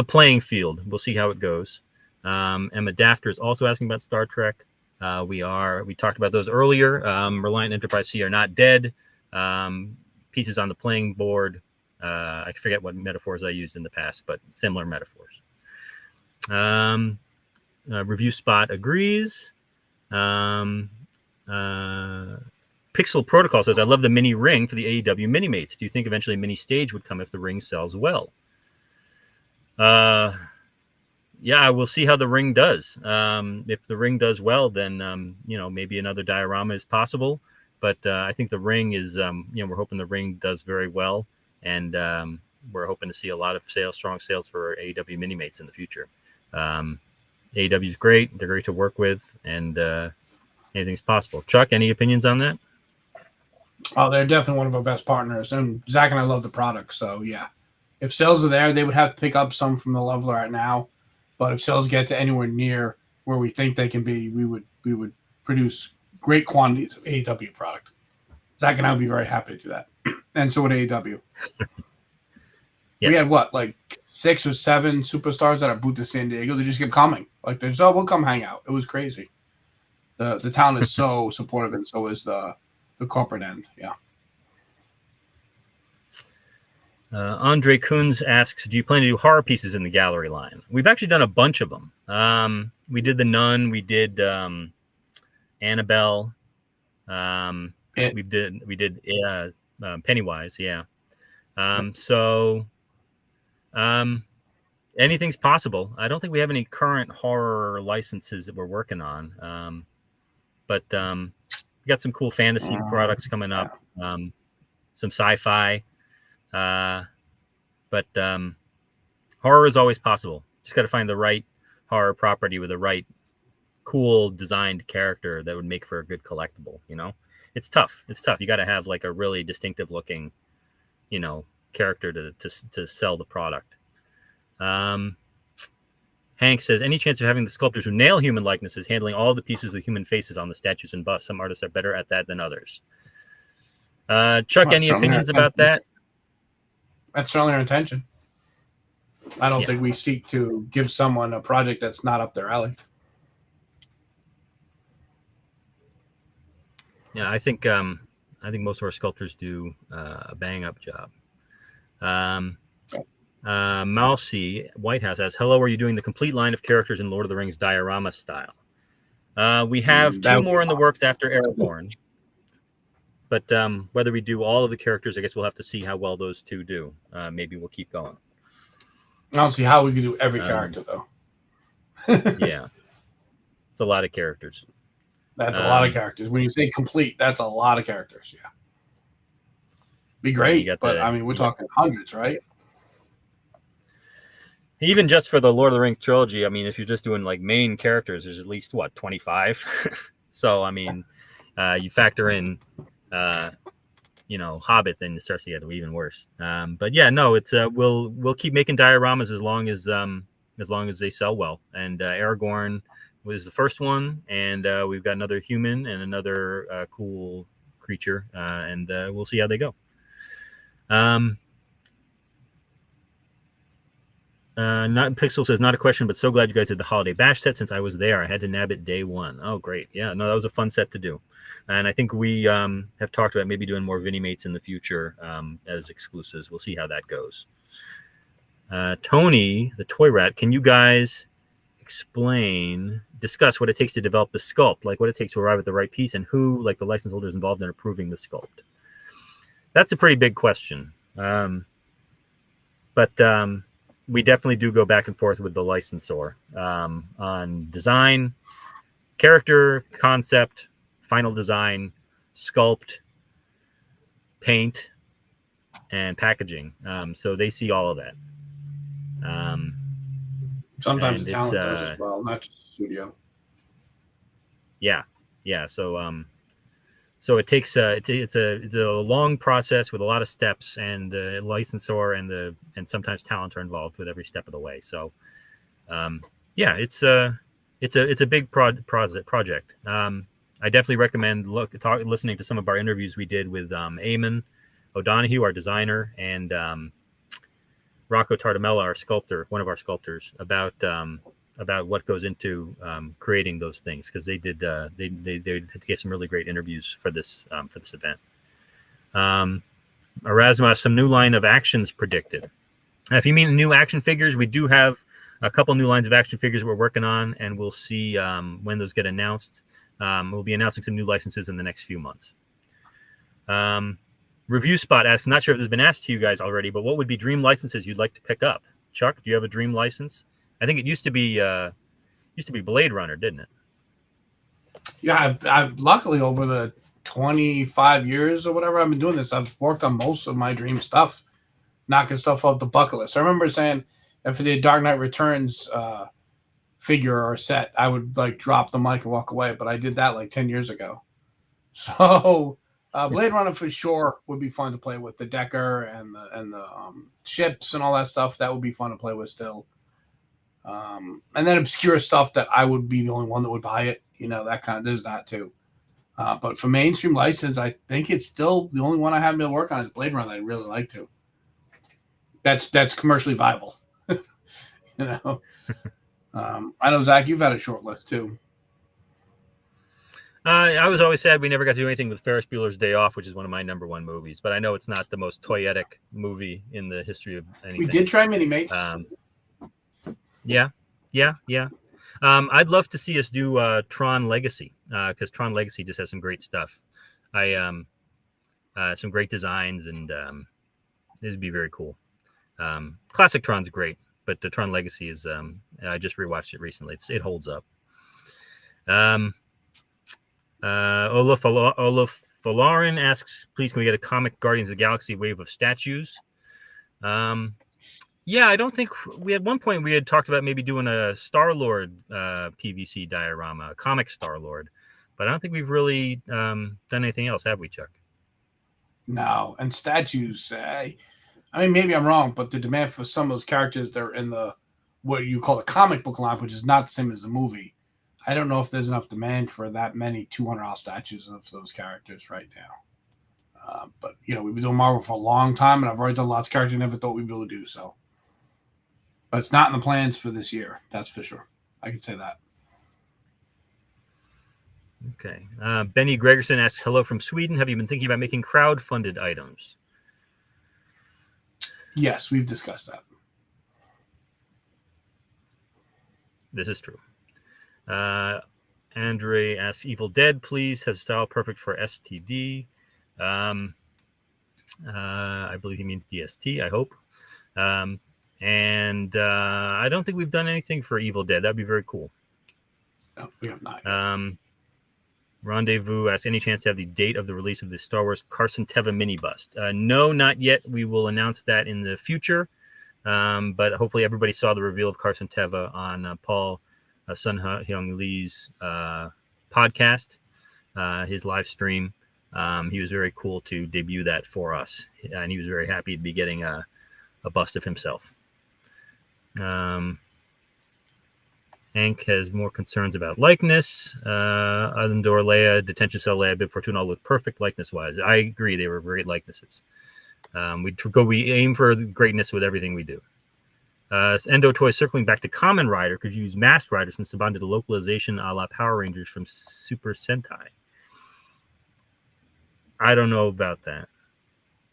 playing field. We'll see how it goes. Emma Dafter is also asking about Star Trek. We talked about those earlier. Reliant Enterprise C are not dead. Pieces on the playing board. I forget what metaphors I used in the past, but similar metaphors. Review Spot agrees. Pixel Protocol says, I love the mini ring for the AEW Mini-Mates. Do you think eventually a mini stage would come if the ring sells well? Yeah, we'll see how the ring does. If the ring does well, then, maybe another diorama is possible. But I think the ring is, we're hoping the ring does very well. And we're hoping to see a lot of strong sales for AEW Mini-Mates in the future. AEW is great. They're great to work with. And anything's possible. Chuck, any opinions on that? Oh, they're definitely one of our best partners. And Zach and I love the product. So, yeah. If sales are there, they would have to pick up some from the level they're at now. But if sales get to anywhere near where we think they can be, we would produce great quantities of AEW product. Zach and I would be very happy to do that. And so would AEW. Yes. We had like 6 or 7 superstars at our booth to San Diego. They just kept coming. Like, we'll come hang out. It was crazy. The town is so supportive, and so is the corporate end. Yeah. Andre Kunz asks, do you plan to do horror pieces in the gallery line? We've actually done a bunch of them. We did The Nun. We did Annabelle. We did Pennywise. Yeah. Anything's possible. I don't think we have any current horror licenses that we're working on. But we got some cool fantasy products coming up. Some sci-fi. But horror is always possible. Just got to find the right horror property with the right cool designed character that would make for a good collectible. It's tough. You got to have like a really distinctive looking, character to sell the product. Hank says, any chance of having the sculptors who nail human likenesses handling all the pieces with human faces on the statues and busts? Some artists are better at that than others. Chuck, any opinions about that? That's certainly our intention. I don't think we seek to give someone a project that's not up their alley. Yeah, I think most of our sculptors do a bang up job. Malcy Whitehouse asks, hello, are you doing the complete line of characters in Lord of the Rings diorama style? We have 2 more in the works after Aragorn. But whether we do all of the characters, I guess we'll have to see how well those 2 do. Maybe we'll keep going. I don't see how we could do every character, though. Yeah. It's a lot of characters. That's a lot of characters. When you say complete, that's a lot of characters. Yeah, be great, but I mean, we're talking hundreds, right? Even just for the Lord of the Rings trilogy, I mean, if you're just doing like main characters, there's at least 25. So I mean, you factor in, Hobbit, then it starts to get even worse. But yeah, no, it's we'll keep making dioramas as long as they sell well. And Aragorn was the first one, and we've got another human and another cool creature, and we'll see how they go. Not Pixel says, not a question, but so glad you guys did the Holiday Bash set. Since I was there, I had to nab it day one. Oh, great. Yeah, no, that was a fun set to do. And I think we have talked about maybe doing more Vinimates in the future as exclusives. We'll see how that goes. Tony, the Toy Rat, can you guys discuss what it takes to develop the sculpt, like what it takes to arrive at the right piece, and who, like the license holders, involved in approving the sculpt? That's a pretty big question. But we definitely do go back and forth with the licensor on design, character, concept, final design, sculpt, paint, and packaging. So they see all of that. Sometimes the talent does as well, not just the studio. Yeah. So it takes it's a long process with a lot of steps, and the licensor and sometimes talent are involved with every step of the way. So it's a big project. I definitely recommend listening to some of our interviews we did with Eamon O'Donoghue, our designer, and Rocco Tardamella, our sculptor, one of our sculptors, about what goes into creating those things, because they did get some really great interviews for this event. Erasmus, some new line of actions predicted. If you mean new action figures, we do have a couple new lines of action figures we're working on, and we'll see when those get announced. We'll be announcing some new licenses in the next few months. Review Spot asks, not sure if this has been asked to you guys already, but what would be dream licenses you'd like to pick up? Chuck, do you have a dream license? I think it used to be Blade Runner, didn't it? Yeah, I've luckily over the 25 years or whatever I've been doing this, I've worked on most of my dream stuff, knocking stuff off the bucket list. I remember saying if I did Dark Knight Returns figure or set, I would like drop the mic and walk away. But I did that like 10 years ago. So Blade Runner for sure would be fun to play with, the Decker and the ships and all that stuff. That would be fun to play with still. And then obscure stuff that I would be the only one that would buy it. That kind of, there's that too. But for mainstream license, I think it's still the only one I haven't been able to work on is Blade Runner. I'd really like to. That's commercially viable. I know, Zach, you've had a short list too. I was always sad we never got to do anything with Ferris Bueller's Day Off, which is one of my number one movies. But I know it's not the most toyetic movie in the history of anything. We did try Mini-Mates. Yeah. I'd love to see us do Tron Legacy, because Tron Legacy just has some great stuff. Some great designs, and it'd be very cool. Classic Tron's great, but the Tron Legacy is. I just rewatched it recently. It holds up. Olaf Falarin asks, please, can we get a comic Guardians of the Galaxy wave of statues? Yeah, I don't think at one point we had talked about maybe doing a Star-Lord PVC diorama, a comic Star-Lord, but I don't think we've really done anything else, have we, Chuck? No, and statues. I mean, maybe I'm wrong, but the demand for some of those characters that are in the what you call the comic book line, which is not the same as the movie. I don't know if there's enough demand for that many $200 statues of those characters right now. But we've been doing Marvel for a long time, and I've already done lots of characters I never thought we'd be able to do so. But it's not in the plans for this year. That's for sure. I can say that. Okay. Benny Gregerson asks, hello from Sweden. Have you been thinking about making crowd-funded items? Yes, we've discussed that. This is true. Andre asks, Evil Dead, please, has a style perfect for STD. I believe he means DST, I hope. And I don't think we've done anything for Evil Dead. That'd be very cool. No, we have not. Yet. Rendezvous asks, any chance to have the date of the release of the Star Wars Carson Teva mini bust? No, not yet. We will announce that in the future. But hopefully everybody saw the reveal of Carson Teva on Paul Sun Hyung Lee's podcast, his live stream. He was very cool to debut that for us, and he was very happy to be getting a bust of himself. Hank has more concerns about likeness. Andor Leia, detention cell Leia, Bib Fortuna all look perfect likeness-wise. I agree, they were great likenesses. We aim for greatness with everything we do. Endo Toy circling back to Kamen Rider could use Masked Rider since Saban did the localization a la Power Rangers from Super Sentai. I don't know about that.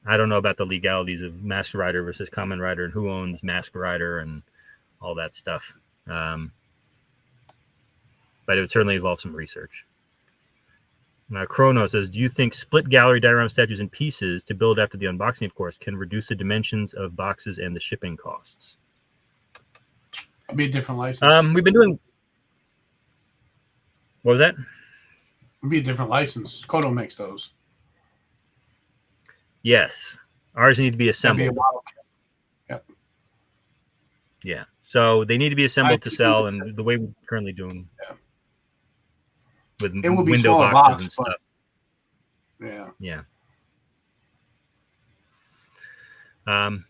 I don't know about the legalities of Masked Rider versus Kamen Rider and who owns Masked Rider and all that stuff. But it would certainly involve some research. Chrono says, do you think split gallery diorama statues in pieces to build after the unboxing, of course, can reduce the dimensions of boxes and the shipping costs? It'd be a different license. We've been doing... What was that? It'd be a different license. Kodo makes those. Yes. Ours need to be assembled. That'd be a model kit. Yep. Yeah. So they need to be assembled to sell, and the way we're currently doing with window boxes and stuff. Yeah. And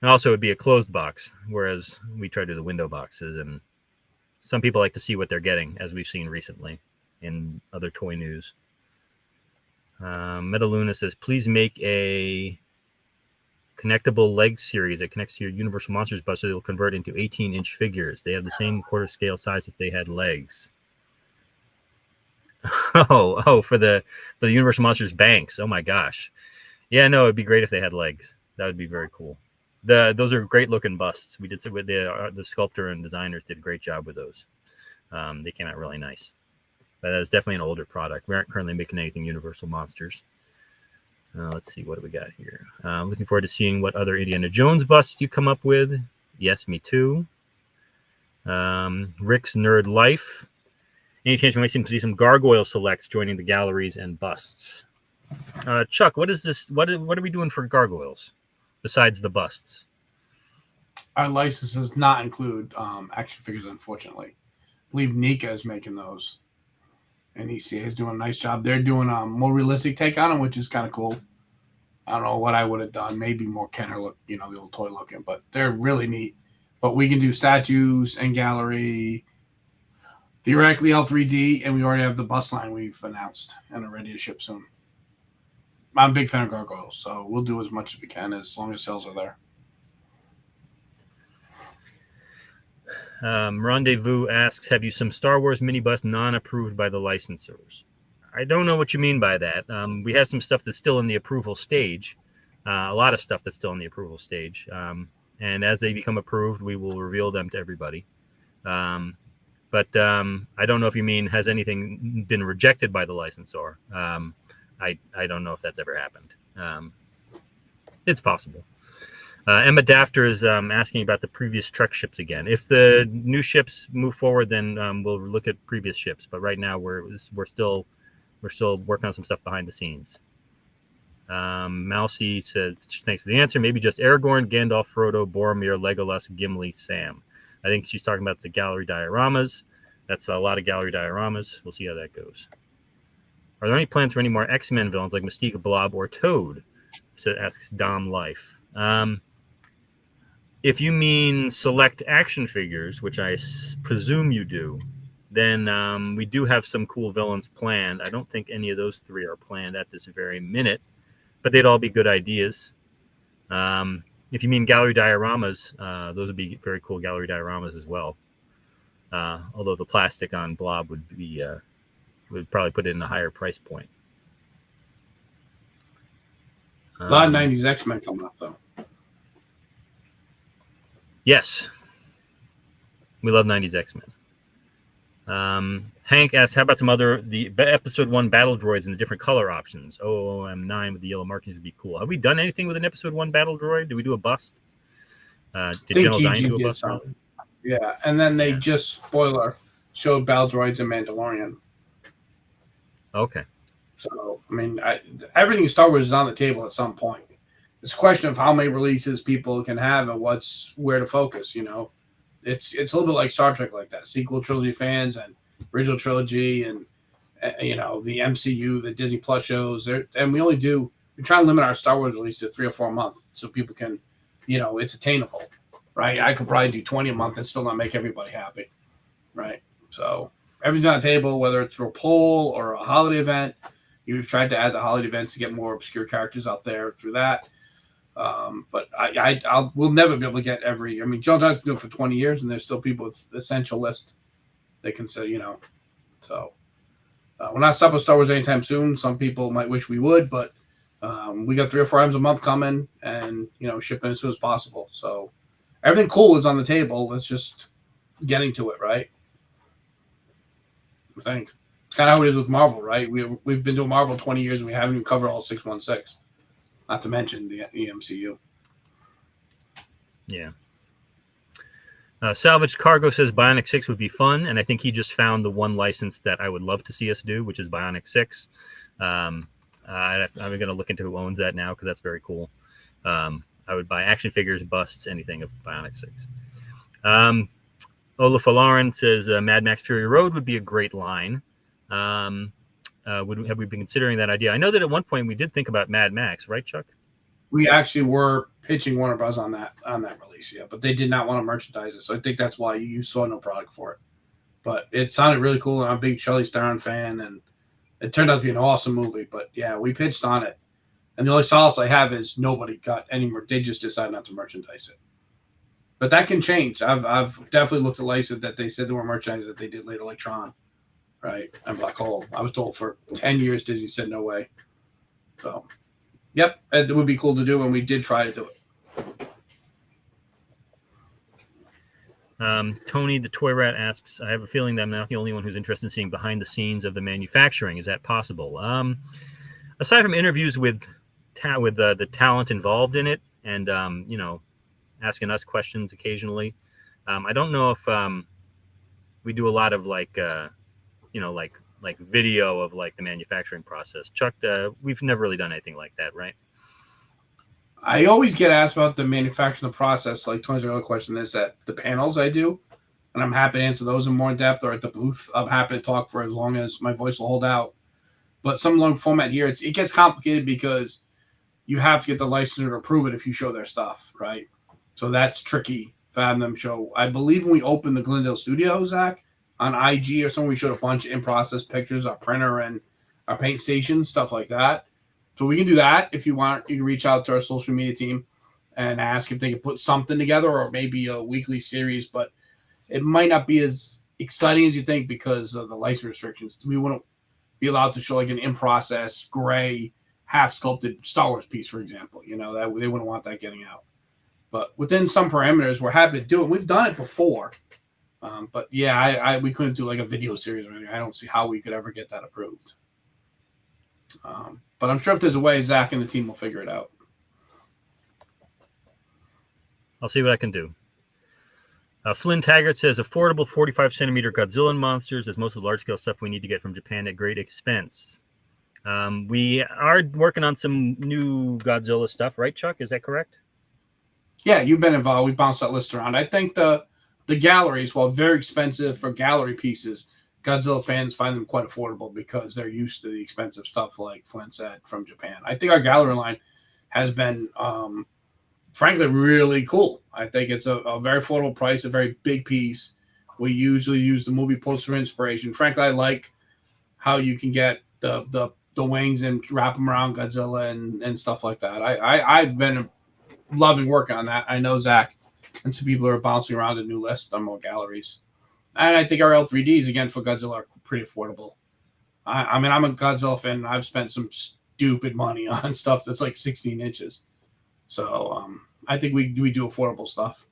also it'd be a closed box, whereas we try to do the window boxes, and some people like to see what they're getting, as we've seen recently in other toy news. Metaluna says, please make a connectable leg series that connects to your Universal Monsters bus so they will convert into 18-inch figures. They have the same quarter scale size if they had legs. For the Universal Monsters banks. Oh my gosh. Yeah, no, it'd be great if they had legs. That would be very cool. Those are great looking busts. We did some with the sculptor and designers did a great job with those. They came out really nice. But that's definitely an older product. We aren't currently making anything Universal Monsters. Let's see, what do we got here? Looking forward to seeing what other Indiana Jones busts you come up with. Yes, me too. Rick's Nerd Life. Any chance we might see some Gargoyle selects joining the galleries and busts? Chuck, what is this? What are we doing for Gargoyles besides the busts? Our license does not include action figures, unfortunately. I believe Nika is making those. And ECA is doing a nice job. They're doing a more realistic take on them, which is kind of cool. I don't know what I would have done. Maybe more Kenner look, the old toy looking, but they're really neat. But we can do statues and gallery, theoretically L3D, and we already have the bus line we've announced and are ready to ship soon. I'm a big fan of Gargoyles, so we'll do as much as we can as long as sales are there. Rendezvous asks, have you some Star Wars mini bus non-approved by the licensors? I don't know what you mean by that. We have some stuff that's still in the approval stage. A lot of stuff that's still in the approval stage. And as they become approved, we will reveal them to everybody. But I don't know if you mean, has anything been rejected by the licensor? I don't know if that's ever happened. It's possible. Emma Dafter is asking about the previous Trek ships again. If the new ships move forward, then we'll look at previous ships. But right now, we're still working on some stuff behind the scenes. Mousy said, thanks for the answer. Maybe just Aragorn, Gandalf, Frodo, Boromir, Legolas, Gimli, Sam. I think she's talking about the gallery dioramas. That's a lot of gallery dioramas. We'll see how that goes. Are there any plans for any more X-Men villains like Mystique, Blob, or Toad? So asks Dom Life. If you mean select action figures, which I presume you do, then we do have some cool villains planned. I don't think any of those three are planned at this very minute, but they'd all be good ideas. If you mean gallery dioramas, those would be very cool gallery dioramas as well. Although the plastic on Blob would probably put it in a higher price point. A lot of 90s X-Men coming up, though. Yes. We love 90s X-Men. Hank asks, how about the episode 1 battle droids and the different color options? OM9 with the yellow markings would be cool. Have we done anything with an episode 1 battle droid? Did we do a bust? Did General Dine do a bust? Yeah, and then they just, spoiler, showed Battle Droids and Mandalorian. Okay. So I mean, everything Star Wars is on the table at some point. It's a question of how many releases people can have and where to focus. It's a little bit like Star Trek, like that. Sequel trilogy fans and original trilogy, and the MCU, the Disney Plus shows. And we try and limit our Star Wars release to 3 or 4 a month, so people can, it's attainable, right? I could probably do 20 a month and still not make everybody happy, right? So everything's on the table, whether it's through a poll or a holiday event. We've tried to add the holiday events to get more obscure characters out there through that. But we'll never be able to get every. I mean, Joe John's been doing it for 20 years, and there's still people with essential list they consider, So we're not stopping Star Wars anytime soon. Some people might wish we would, but we got 3 or 4 items a month coming, and shipping as soon as possible. So everything cool is on the table. It's just getting to it, right? I think it's kind of how it is with Marvel, right? We've been doing Marvel 20 years, and we haven't even covered all 616. Not to mention the MCU. Yeah. Salvaged Cargo says Bionic 6 would be fun, and I think he just found the one license that I would love to see us do, which is Bionic 6. I'm going to look into who owns that now because that's very cool. I would buy action figures, busts, anything of Bionic 6. Olaf Lauren says Mad Max Fury Road would be a great line. Have we been considering that idea? I know that at one point we did think about Mad Max, right, Chuck? We actually were pitching Warner Bros. on that release, yeah, but they did not want to merchandise it, so I think that's why you saw no product for it. But it sounded really cool, and I'm a big Charlize Theron fan, and it turned out to be an awesome movie. But yeah, we pitched on it, and the only solace I have is nobody got any more. They just decided not to merchandise it. But that can change. I've definitely looked at licenses that they said they were merchandising that they did later, like Tron, right, and Black Hole. I was told for 10 years Disney said no way. So. Yep, it would be cool to do, and we did try to do it. Tony the Toy Rat asks, I have a feeling that I'm not the only one who's interested in seeing behind the scenes of the manufacturing. Is that possible? Aside from interviews with the talent involved in it and, asking us questions occasionally, I don't know if we do a lot of like video of like the manufacturing process. Chuck, we've never really done anything like that, right? I always get asked about the manufacturing process. Like Tony's other question is at the panels I do, and I'm happy to answer those in more depth, or at the booth. I'm happy to talk for as long as my voice will hold out. But some long format here, it gets complicated because you have to get the licensor to approve it if you show their stuff, right? So that's tricky for having them show. I believe when we opened the Glendale studio, Zach, on IG or somewhere, we showed a bunch of in-process pictures, our printer and our paint station, stuff like that. So we can do that if you want. You can reach out to our social media team and ask if they can put something together, or maybe a weekly series, but it might not be as exciting as you think because of the license restrictions. We wouldn't be allowed to show like an in-process, gray, half-sculpted Star Wars piece, for example. That they wouldn't want that getting out. But within some parameters, we're happy to do it. We've done it before. But yeah, we couldn't do like a video series or anything. I don't see how we could ever get that approved. But I'm sure if there's a way, Zach and the team will figure it out. I'll see what I can do. Flynn Taggart says affordable 45 centimeter Godzilla monsters is most of the large scale stuff we need to get from Japan at great expense. We are working on some new Godzilla stuff, right, Chuck? Is that correct? Yeah, you've been involved. We bounced that list around. I think the galleries, while very expensive for gallery pieces, Godzilla fans find them quite affordable because they're used to the expensive stuff, like Flynn said, from Japan. I think our gallery line has been, frankly, really cool. I think it's a very affordable price, a very big piece. We usually use the movie poster for inspiration. Frankly, I like how you can get the wings and wrap them around Godzilla and stuff like that. I've been loving working on that. I know Zach and some people are bouncing around a new list on more galleries. And I think our L3Ds, again, for Godzilla are pretty affordable. I mean, I'm a Godzilla fan, and I've spent some stupid money on stuff that's like 16 inches. So I think we do affordable stuff.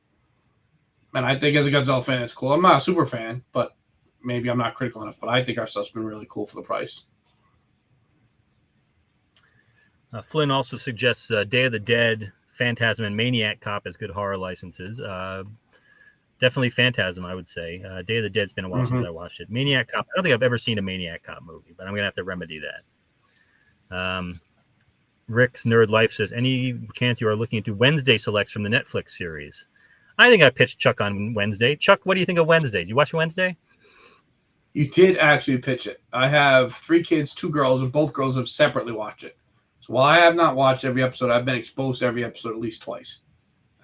And I think as a Godzilla fan, it's cool. I'm not a super fan, but maybe I'm not critical enough. But I think our stuff's been really cool for the price. Flynn also suggests Day of the Dead, Phantasm, and Maniac Cop as good horror licenses. Definitely Phantasm, I would say. Day of the Dead's been a while since I watched it. Maniac Cop. I don't think I've ever seen a Maniac Cop movie, but I'm gonna have to remedy that. Rick's Nerd Life says, any chance you are looking into Wednesday selects from the Netflix series? I think I pitched Chuck on Wednesday. Chuck, what do you think of Wednesday? Did you watch Wednesday? You did actually pitch it. I have 3 kids, 2 girls, and both girls have separately watched it. So while I have not watched every episode, I've been exposed to every episode at least twice.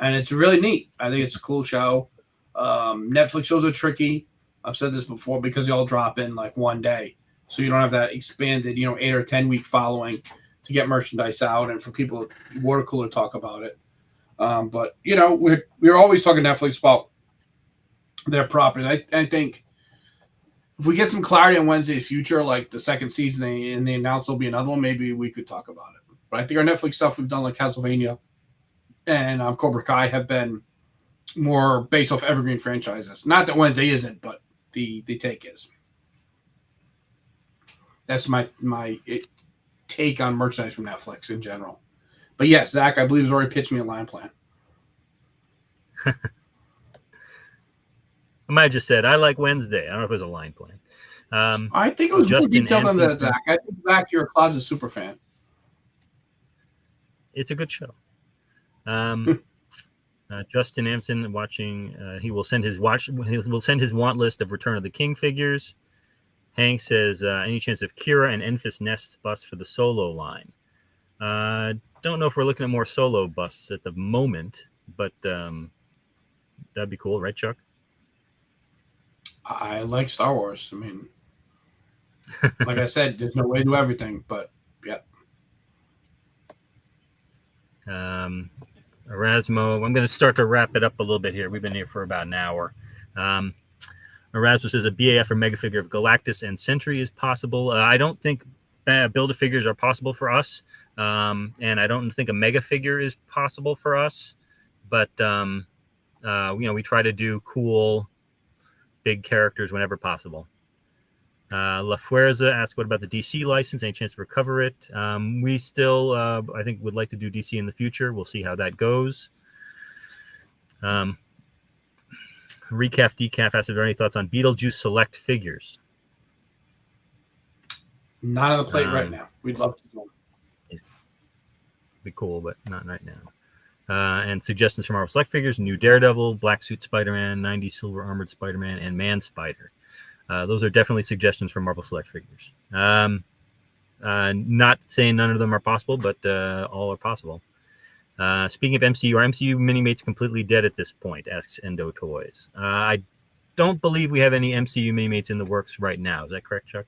And it's really neat. I think it's a cool show. Netflix shows are tricky. I've said this before because they all drop in like one day. So you don't have that expanded, 8 or 10 week following to get merchandise out and for people water cooler talk about it. But we're always talking Netflix about their property. I think if we get some clarity on Wednesday's future, like the second season, and they announce there'll be another one, maybe we could talk about it. But I think our Netflix stuff we've done, like Castlevania and Cobra Kai, have been more based off evergreen franchises. Not that Wednesday isn't, but the take is. That's my take on merchandise from Netflix in general. But yes, Zach, I believe, has already pitched me a line plan. I might have just said, I like Wednesday. I don't know if it was a line plan. I think it was more Justin detailed than that, Anthony- Zach. I think, Zach, you're a closet super fan. It's a good show. Justin Ampson watching. He will send his want list of Return of the King figures. Hank says, any chance of Kira and Enfys Nest's bust for the Solo line? Don't know if we're looking at more Solo busts at the moment, but that'd be cool, right, Chuck? I like Star Wars. I mean, like I said, there's no way to do everything, but yeah. Erasmo, I'm going to start to wrap it up a little bit here. We've been here for about an hour. Erasmo says a BAF or mega figure of Galactus and Sentry is possible. I don't think Build-A-Figures are possible for us, and I don't think a mega figure is possible for us. But we try to do cool, big characters whenever possible. La Fuerza asks, what about the DC license? Any chance to recover it? We still, I think, would like to do DC in the future. We'll see how that goes. Recaf Decaf asks, are there any thoughts on Beetlejuice Select figures? Not on the plate right now. We'd love to do them. Be cool, but not right now. And suggestions from Marvel Select figures: New Daredevil, Black Suit Spider-Man, 90s Silver Armored Spider-Man, and Man Spider. Those are definitely suggestions from Marvel Select figures. Not saying none of them are possible, but all are possible. Speaking of MCU, are MCU mini-mates completely dead at this point? Asks Endo Toys. I don't believe we have any MCU mini-mates in the works right now. Is that correct, Chuck?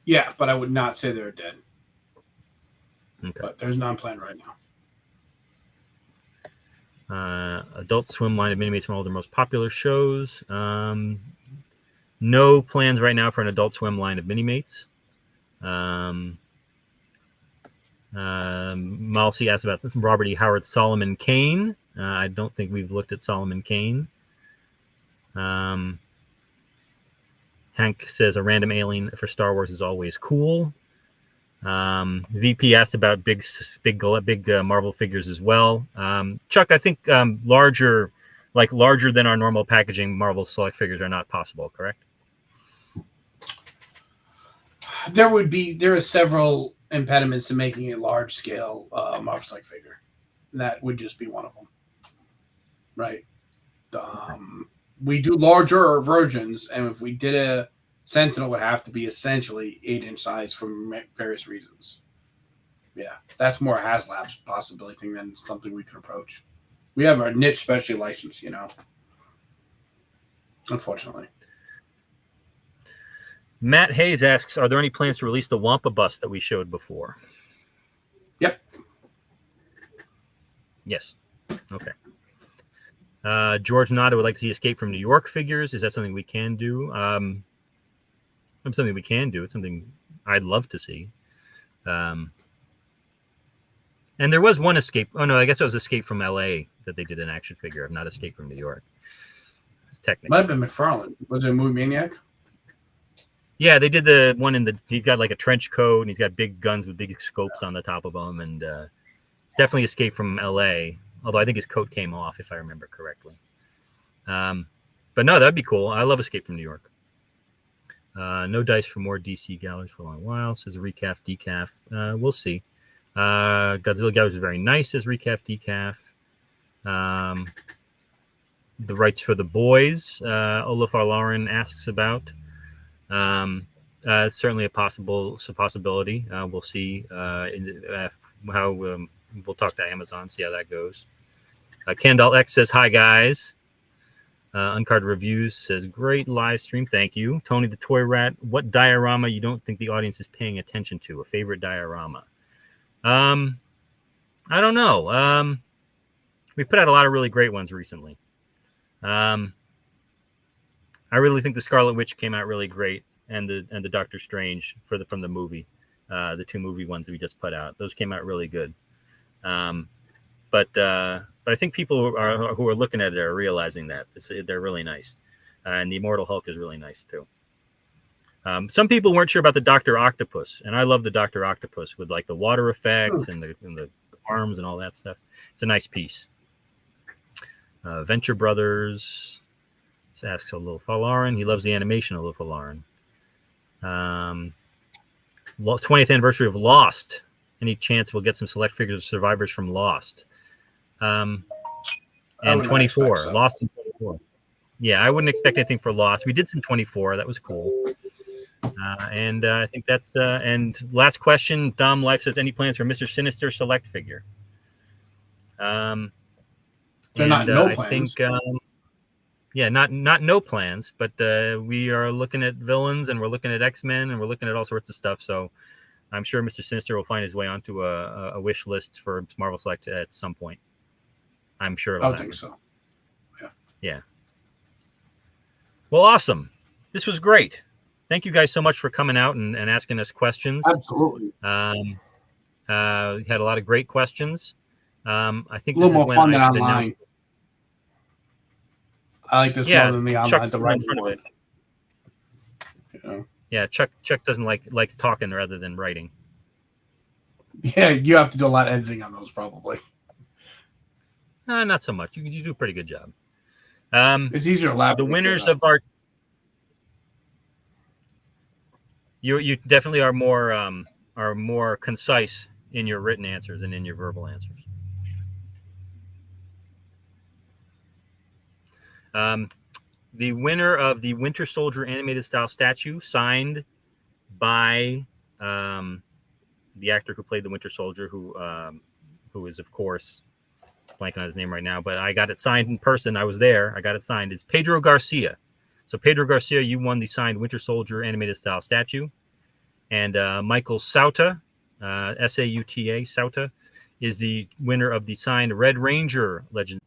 Yeah, but I would not say they're dead. Okay. But there's none planned right now. Adult Swim line of mini-mates from all their most popular shows. No plans right now for an Adult Swim line of mini-mates. Malcy asked about Robert E. Howard's Solomon Kane. I don't think we've looked at Solomon Kane. Hank says a random alien for Star Wars is always cool. VP asked about big Marvel figures as well. Chuck, I think larger than our normal packaging Marvel Select figures are not possible, correct? There are several impediments to making a large scale Marvel Select figure. That would just be one of them, right? We do larger versions, and if we did a Sentinel, would have to be essentially 8-inch size for various reasons. Yeah, that's more a HasLab's possibility thing than something we could approach. We have our niche specialty license, unfortunately. Matt Hayes asks, are there any plans to release the Wampa bust that we showed before? Yep. Yes. Okay. George Nada would like to see Escape from New York figures. Is that something we can do? It's something we can do. It's something I'd love to see. And there was one Escape. Oh, no, I guess it was Escape from L.A. that they did an action figure of, not Escape from New York. It's technically. Might have been McFarlane. Was it a Movie Maniac? Yeah, they did the one he's got like a trench coat and he's got big guns with big scopes on the top of them. And it's definitely Escape from L.A., although I think his coat came off, if I remember correctly. But no, that'd be cool. I love Escape from New York. No dice for more DC galleries for a long while, says Recaf Decaf. We'll see. Godzilla Galleries is very nice, says Recaf Decaf. The rights for the boys, Olafur Lauren asks about. Certainly a possibility. We'll see how we'll talk to Amazon, see how that goes. Kendall X says, hi, guys. Uncard Reviews says, great live stream. Thank you. Tony the Toy Rat, what diorama you don't think the audience is paying attention to? A favorite diorama? I don't know. We put out a lot of really great ones recently. I really think the Scarlet Witch came out really great, and the Doctor Strange from the movie, the 2 movie ones that we just put out. Those came out really good. But I think people who are looking at it are realizing that they're really nice, and the Immortal Hulk is really nice too. Some people weren't sure about the Dr. Octopus, and I love the Dr. Octopus with like the water effects and the arms and all that stuff. It's a nice piece. Venture Brothers asks Olafur Lauren. He loves the animation of Olafur Lauren. 20th anniversary of Lost. Any chance we'll get some select figures of survivors from Lost? And 24. So. Lost in 24. Yeah, I wouldn't expect anything for Lost. We did some 24. That was cool. And I think that's and last question. Dom Life says, any plans for Mr. Sinister select figure? They're not no plans. I think not no plans, but we are looking at villains, and we're looking at X-Men, and we're looking at all sorts of stuff. So I'm sure Mr. Sinister will find his way onto a wish list for Marvel Select at some point. I'm sure. I think so. Yeah. Well, awesome. This was great. Thank you guys so much for coming out and asking us questions. Absolutely. We had a lot of great questions. I think a little more fun than online. I like this more than the online. Chuck's in front of it. Yeah, Chuck doesn't likes talking rather than writing. Yeah, you have to do a lot of editing on those probably. Not so much. You do a pretty good job. It's easier to laugh. The winners of our you definitely are more concise in your written answers than in your verbal answers. The winner of the Winter Soldier animated style statue, signed by the actor who played the Winter Soldier, who is, of course, blanking on his name right now, but I got it signed in person. I was there. I got it signed. It's Pedro Garcia. So Pedro Garcia, you won the signed Winter Soldier animated style statue. And Michael Sauta, Sauta, Sauta, is the winner of the signed Red Ranger Legend